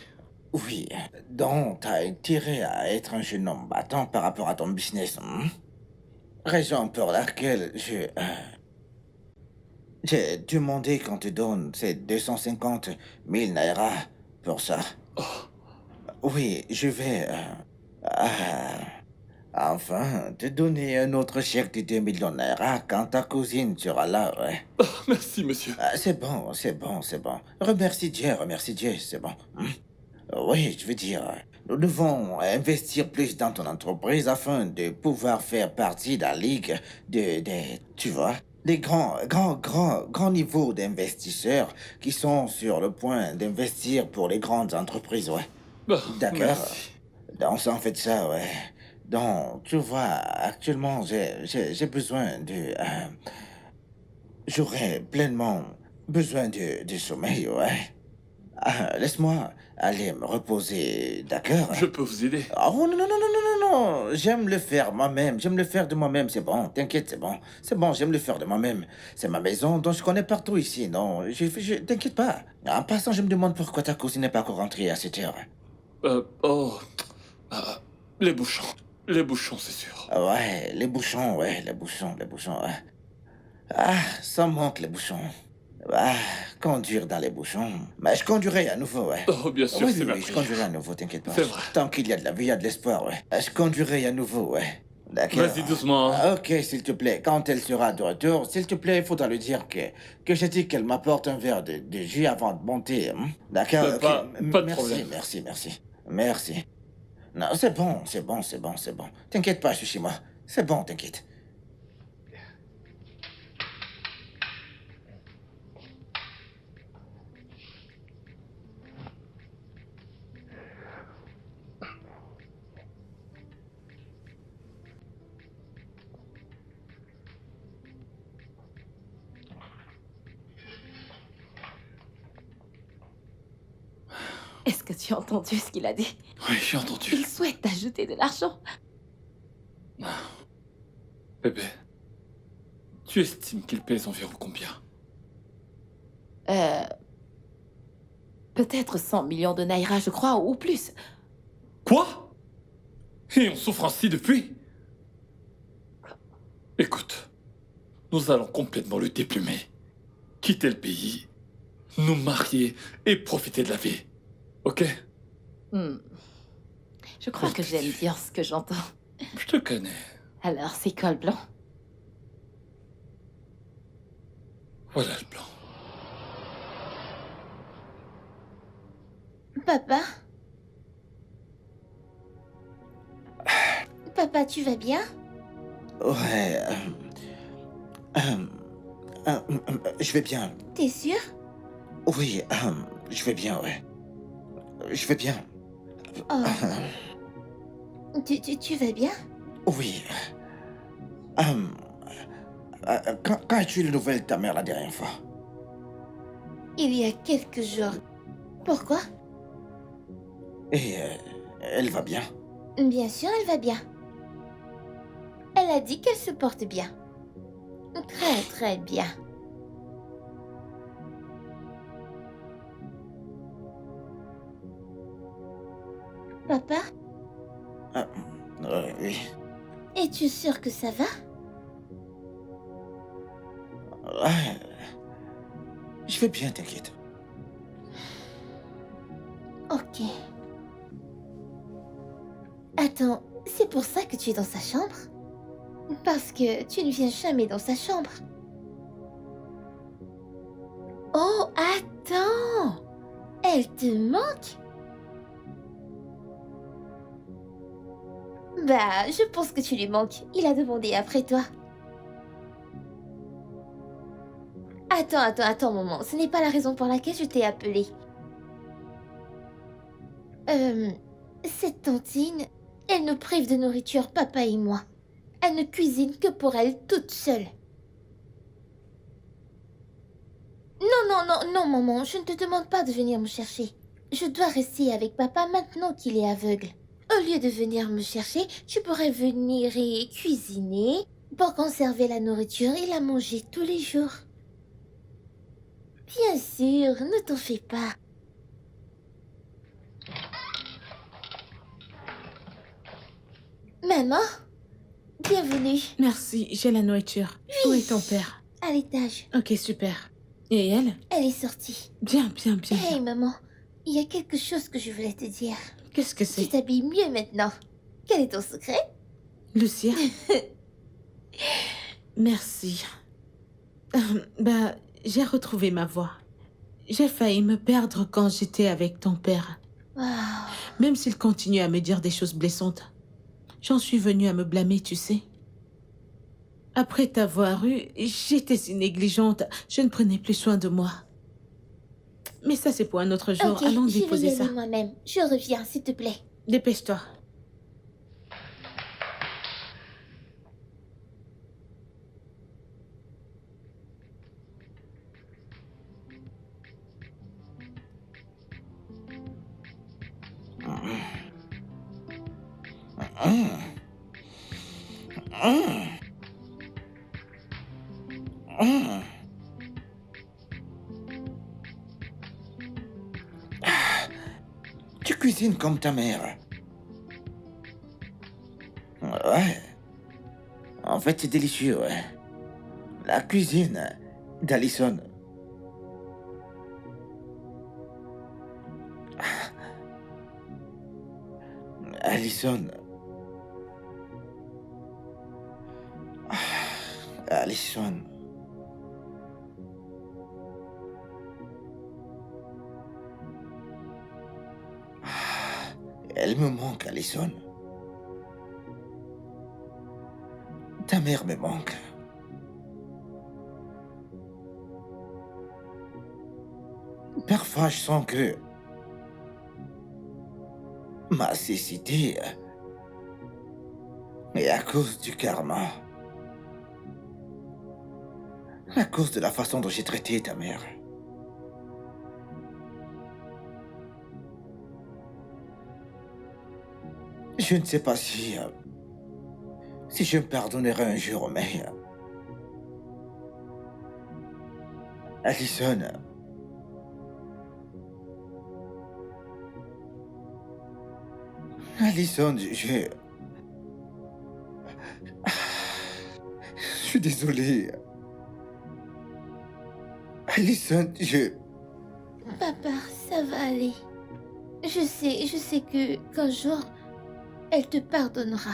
Oui, donc t'as intérêt à être un jeune homme battant par rapport à ton business. Raison pour laquelle j'ai demandé qu'on te donne ces 250 000 naira pour ça. Oui, je vais enfin te donner un autre chèque de 2 millions de naira quand ta cousine sera là, ouais. Merci, monsieur. C'est bon. Remercie Dieu, c'est bon. Oui, je veux dire, nous devons investir plus dans ton entreprise afin de pouvoir faire partie de la ligue tu vois, des grands niveaux d'investisseurs qui sont sur le point d'investir pour les grandes entreprises, ouais. Bah, D'accord. merci. Donc, ça en fait ça, ouais. Donc, tu vois, actuellement, j'ai besoin j'aurais pleinement besoin de sommeil, ouais. Laisse-moi aller me reposer, d'accord? Je peux vous aider. Oh non. J'aime le faire moi-même. J'aime le faire de moi-même, c'est bon. T'inquiète, c'est bon. C'est bon, j'aime le faire de moi-même. C'est ma maison, donc je connais partout ici, non? T'inquiète pas. En passant, je me demande pourquoi ta cousine n'est pas encore rentrée à cette heure. Les bouchons. Les bouchons, c'est sûr. Ouais, les bouchons, ouais. Ah, ça manque les bouchons. Ah, conduire dans les bouchons. Mais je conduirai à nouveau, ouais. Oh, bien sûr, Oui, c'est ma je prière. conduirai à nouveau, t'inquiète pas. C'est vrai. Tant qu'il y a de la vie, il y a de l'espoir, ouais. Je conduirai à nouveau, ouais. D'accord. Vas-y doucement. Ok, s'il te plaît. Quand elle sera de retour, s'il te plaît, il faudra lui dire que j'ai dit qu'elle m'apporte un verre de jus avant de monter. D'accord, ok. Pas de Merci, problème. merci. Non, c'est bon. T'inquiète pas, je suis chez moi. C'est bon, t'inquiète. Est-ce que tu as entendu ce qu'il a dit? Oui, j'ai entendu. Il souhaite ajouter de l'argent. Bébé, tu estimes qu'il pèse environ combien? Peut-être 100 millions de naira, je crois, ou plus. Quoi? Et on souffre ainsi depuis? Écoute, nous allons complètement le déplumer. Quitter le pays, nous marier et profiter de la vie. Ok? Je crois que j'aime dire ce que j'entends. Je te connais. Alors, c'est col blanc. Voilà le plan. Papa? Papa, tu vas bien? Ouais. Je vais bien. T'es sûr? Oui, je vais bien, ouais. Je vais bien. Oh. Tu vas bien? Oui. Quand as-tu eu les nouvelles de ta mère la dernière fois? Il y a quelques jours. Pourquoi? Et elle va bien? Bien sûr, elle va bien. Elle a dit qu'elle se porte bien. Très, très bien. Papa, Ah, oui. es-tu sûr que ça va? Ouais. Je vais bien, t'inquiète. Ok. Attends, c'est pour ça que tu es dans sa chambre? Parce que tu ne viens jamais dans sa chambre. Oh, attends! Elle te manque? Bah, je pense que tu lui manques. Il a demandé après toi. Attends, maman. Ce n'est pas la raison pour laquelle je t'ai appelée. Cette tantine, elle nous prive de nourriture, papa et moi. Elle ne cuisine que pour elle toute seule. Non, maman, je ne te demande pas de venir me chercher. Je dois rester avec papa maintenant qu'il est aveugle. Au lieu de venir me chercher, tu pourrais venir et cuisiner pour conserver la nourriture et la manger tous les jours. Bien sûr, ne t'en fais pas. Maman, bienvenue Merci, j'ai la nourriture. Où est ton père? à l'étage. Ok, super. Et elle? Elle est sortie. Bien. Hey maman, il y a quelque chose que je voulais te dire. Qu'est-ce que Tu c'est? t'habilles mieux maintenant. Quel est ton secret? Lucia? Merci. Bah, j'ai retrouvé ma voix. J'ai failli me perdre quand j'étais avec ton père. Waouh. Même s'il continue à me dire des choses blessantes. J'en suis venue à me blâmer, tu sais. Après t'avoir eu, j'étais si négligente. Je ne prenais plus soin de moi. Mais ça, c'est pour un autre jour. Ok, Allons je vais déposer y aller ça. moi-même. Je reviens, s'il te plaît. Dépêche-toi. Tu cuisines comme ta mère. Ouais. En fait, c'est délicieux, ouais. La cuisine d'Alison. Alison. Alison. Elle me manque, Alison. Ta mère me manque. Parfois, je sens que ma cécité est à cause du karma. À cause de la façon dont j'ai traité ta mère. Je ne sais pas si je me pardonnerai un jour, mais Alison, je suis désolé. Alison, Papa, ça va aller. Je sais que qu'un jour, elle te pardonnera.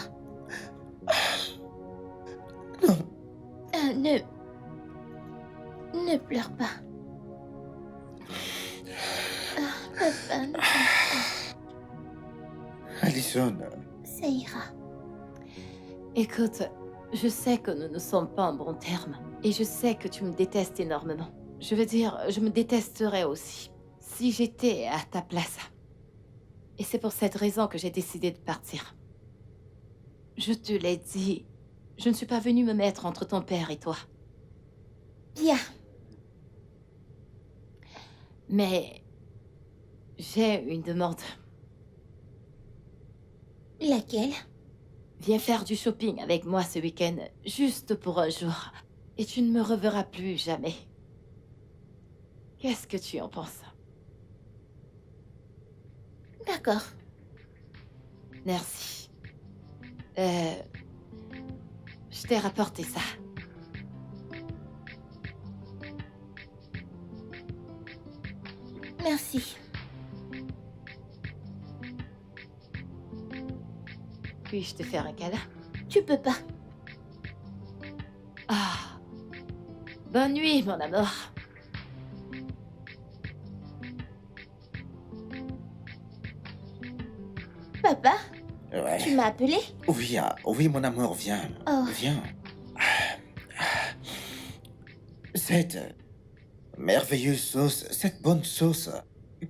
Non. Ne pleure pas. Papa, ne pleure Alison, pas. Ça ira. Écoute, je sais que nous ne sommes pas en bons termes. Et je sais que tu me détestes énormément. Je veux dire, je me détesterais aussi. Si j'étais à ta place. Et c'est pour cette raison que j'ai décidé de partir. Je te l'ai dit. Je ne suis pas venue me mettre entre ton père et toi. Bien. Mais j'ai une demande. Laquelle? Viens faire du shopping avec moi ce week-end, juste pour un jour. Et tu ne me reverras plus jamais. Qu'est-ce que tu en penses? D'accord. Merci. Je t'ai rapporté ça. Merci. Puis-je te faire un câlin? Tu peux pas. Ah. Bonne nuit, mon amour. Papa, Ouais. tu m'as appelé? Oui, oui, mon amour, viens. Oh. Viens. Cette merveilleuse sauce, cette bonne sauce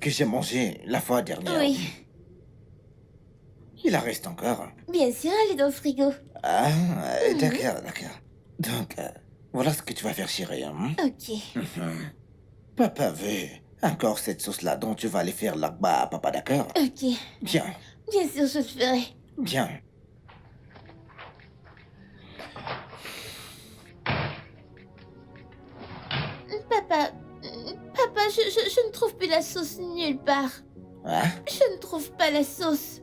que j'ai mangée la fois dernière. Oui. Il en reste encore. Bien sûr, elle est dans le frigo. Ah, d'accord, d'accord. Donc, voilà ce que tu vas faire, chérie. Hein? Ok. Papa veut encore cette sauce-là dont tu vas aller faire là-bas à papa, d'accord? Ok. Bien, Bien sûr, je le ferai. bien. Papa, je ne trouve plus la sauce nulle part. Hein? Je ne trouve pas la sauce.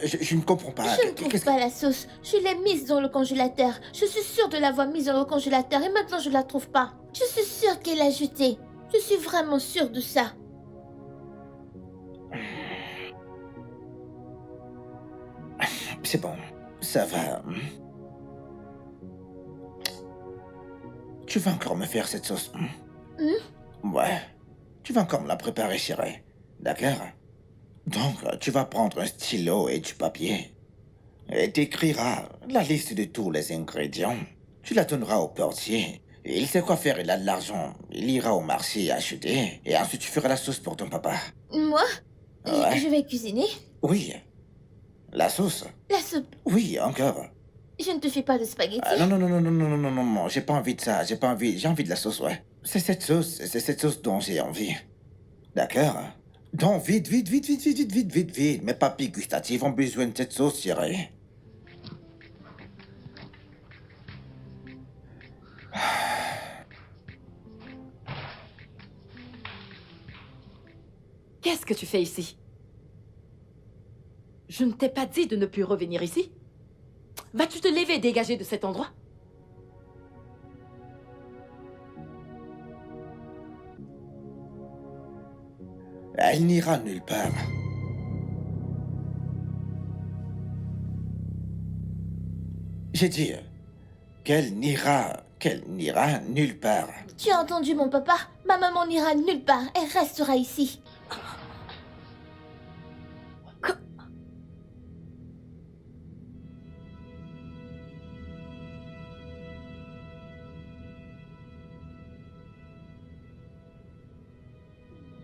Je ne comprends pas. Je ne trouve pas la sauce. Je l'ai mise dans le congélateur. Je suis sûre de l'avoir mise dans le congélateur et maintenant je la trouve pas. Je suis sûre qu'elle l'a jetée. Je suis vraiment sûre de ça. C'est bon, ça va. Hein? Tu vas encore me faire cette sauce? Hein? Ouais, tu vas encore me la préparer, chérie. D'accord? Donc, tu vas prendre un stylo et du papier. Et t'écriras la liste de tous les ingrédients. Tu la donneras au portier. Il sait quoi faire, il a de l'argent. Il ira au marché acheter. Et ensuite, tu feras la sauce pour ton papa. Moi? Ouais. Je vais cuisiner. Oui. La sauce? La soupe. Oui, encore. Je ne te fais pas de spaghetti. Ah, non, non, non, non, non, non, non, non, non, j'ai pas envie de ça, j'ai envie de la sauce, ouais. C'est cette sauce dont j'ai envie. D'accord? Donc, vite, vite, vite, vite, vite, vite, vite, vite, vite. Mes papilles gustatives ont besoin de cette sauce, chérie. Qu'est-ce que tu fais ici? Je ne t'ai pas dit de ne plus revenir ici. Vas-tu te lever et dégager de cet endroit? Elle n'ira nulle part. J'ai dit qu'elle n'ira nulle part. Tu as entendu mon papa? Ma maman n'ira nulle part. Elle restera ici.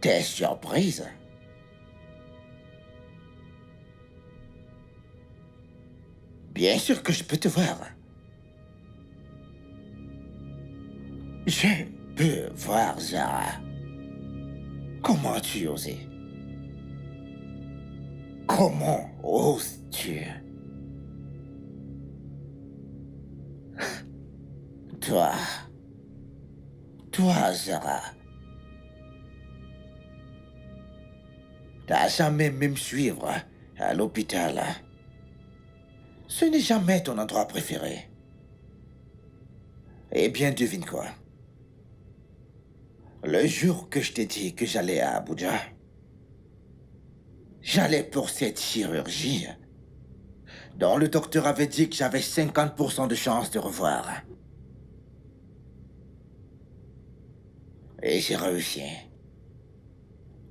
T'es surprise? Bien sûr que je peux te voir. Je peux voir, Zara. Comment as-tu osé? Comment oses-tu? Toi, Zara. T'as jamais même suivre à l'hôpital. Ce n'est jamais ton endroit préféré. Eh bien, devine quoi? Le jour que je t'ai dit que j'allais à Abuja, j'allais pour cette chirurgie dont le docteur avait dit que j'avais 50% de chance de revoir. Et j'ai réussi.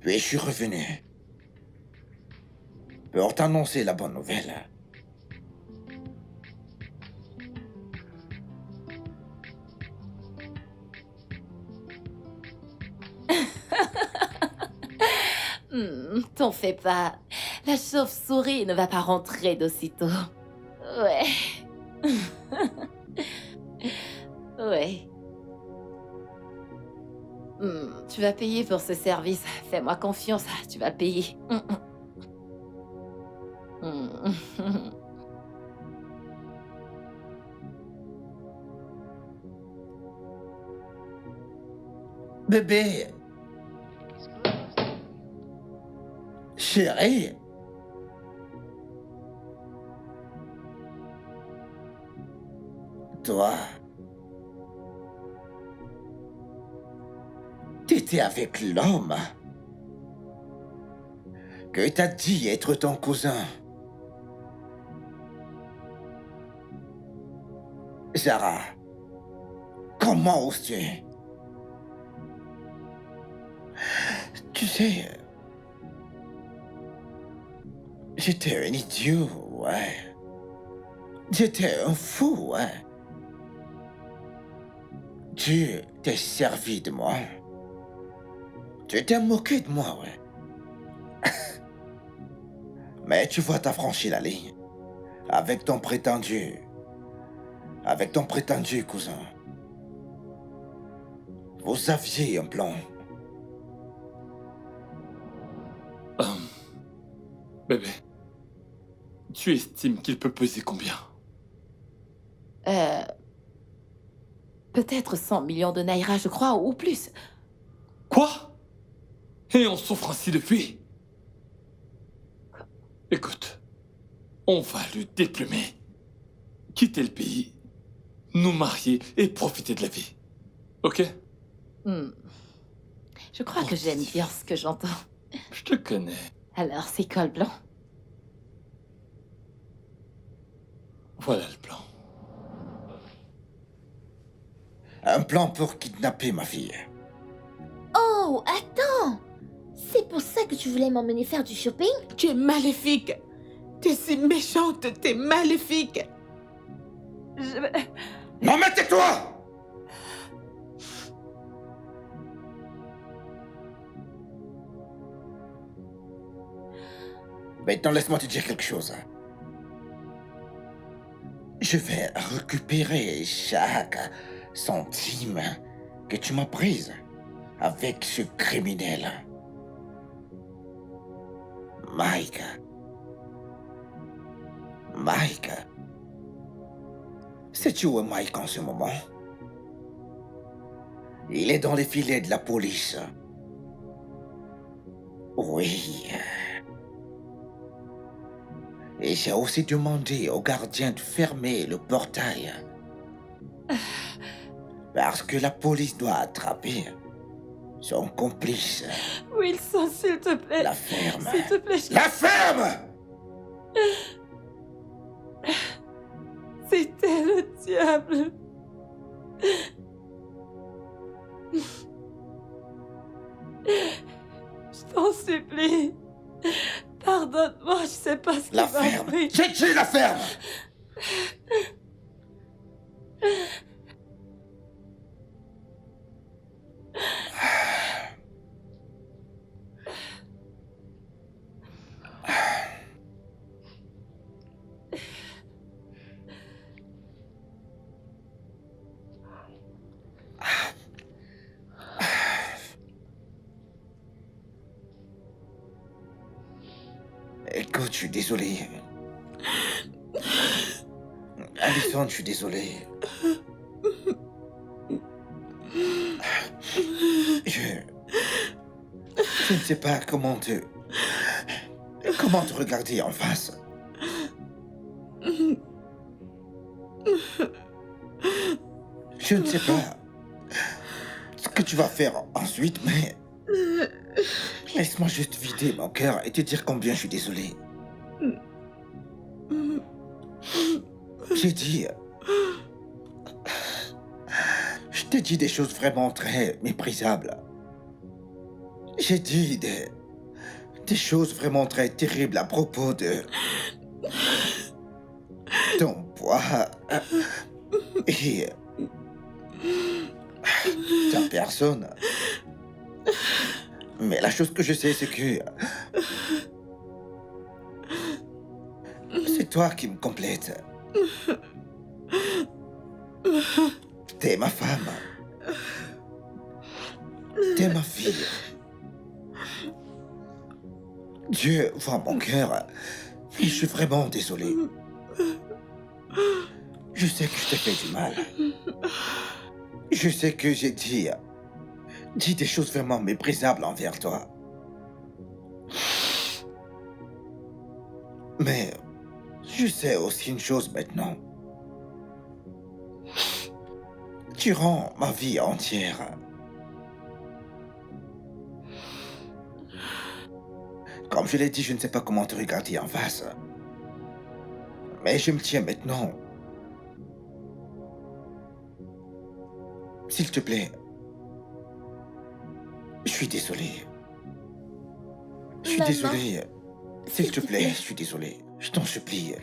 Puis je suis revenu pour t'annoncer la bonne nouvelle. T'en fais pas. La chauve-souris ne va pas rentrer d'aussitôt. Ouais. Ouais. Tu vas payer pour ce service. Fais-moi confiance, tu vas payer. Bébé, chérie. Toi, t'étais avec l'homme que t'as dit être ton cousin. Zara, comment oses-tu? Tu sais, j'étais un idiot, ouais. J'étais un fou, ouais. Tu t'es servi de moi. Tu t'es moqué de moi, ouais. Mais tu vois, t'as franchi la ligne. Avec ton prétendu cousin. Vous aviez un plan. Bébé, tu estimes qu'il peut peser combien? Peut-être 100 millions de naira, je crois, ou plus. Quoi? Et on souffre ainsi depuis? Écoute, on va le déplumer, quitter le pays, nous marier et profiter de la vie. Ok? Je crois que j'aime bien ce que j'entends. Je te connais. Alors, c'est quoi le plan? Voilà le plan. Un plan pour kidnapper ma fille. Oh, attends! C'est pour ça que tu voulais m'emmener faire du shopping? Tu es maléfique. Tu es si méchante, tu es maléfique. Non, mais tais-toi! Maintenant, laisse-moi te dire quelque chose. Je vais récupérer chaque centime que tu m'as prise avec ce criminel. Mike. Sais-tu où est Mike en ce moment? Il est dans les filets de la police. Oui. Et j'ai aussi demandé au gardien de fermer le portail. Parce que la police doit attraper son complice. Wilson, s'il te plaît. La ferme. S'il te plaît. La ferme! C'était le diable. Je t'en supplie. Pardonne-moi, je sais pas ce qui La m'a ferme! pris. J'ai tué la ferme! Écoute, je suis désolé. Alison, je suis désolé. Je ne sais pas comment te regarder en face. Je ne sais pas ce que tu vas faire ensuite, mais laisse-moi juste vider mon cœur et te dire combien je suis désolé. J'ai dit... Je t'ai dit des choses vraiment très méprisables. J'ai dit des choses vraiment très terribles à propos de ton poids et ta personne. Mais la chose que je sais, c'est que c'est toi qui me complète. T'es ma femme. T'es ma fille. Dieu voit mon cœur. Et je suis vraiment désolé. Je sais que je t'ai fait du mal. Je sais que j'ai dit des choses vraiment méprisables envers toi. Mais je sais aussi une chose maintenant. Tu rends ma vie entière. Comme je l'ai dit, je ne sais pas comment te regarder en face. Mais je me tiens maintenant. S'il te plaît. Je suis désolé. Je suis Maman. désolé. S'il te plaît, je suis désolé. Je t'en supplie.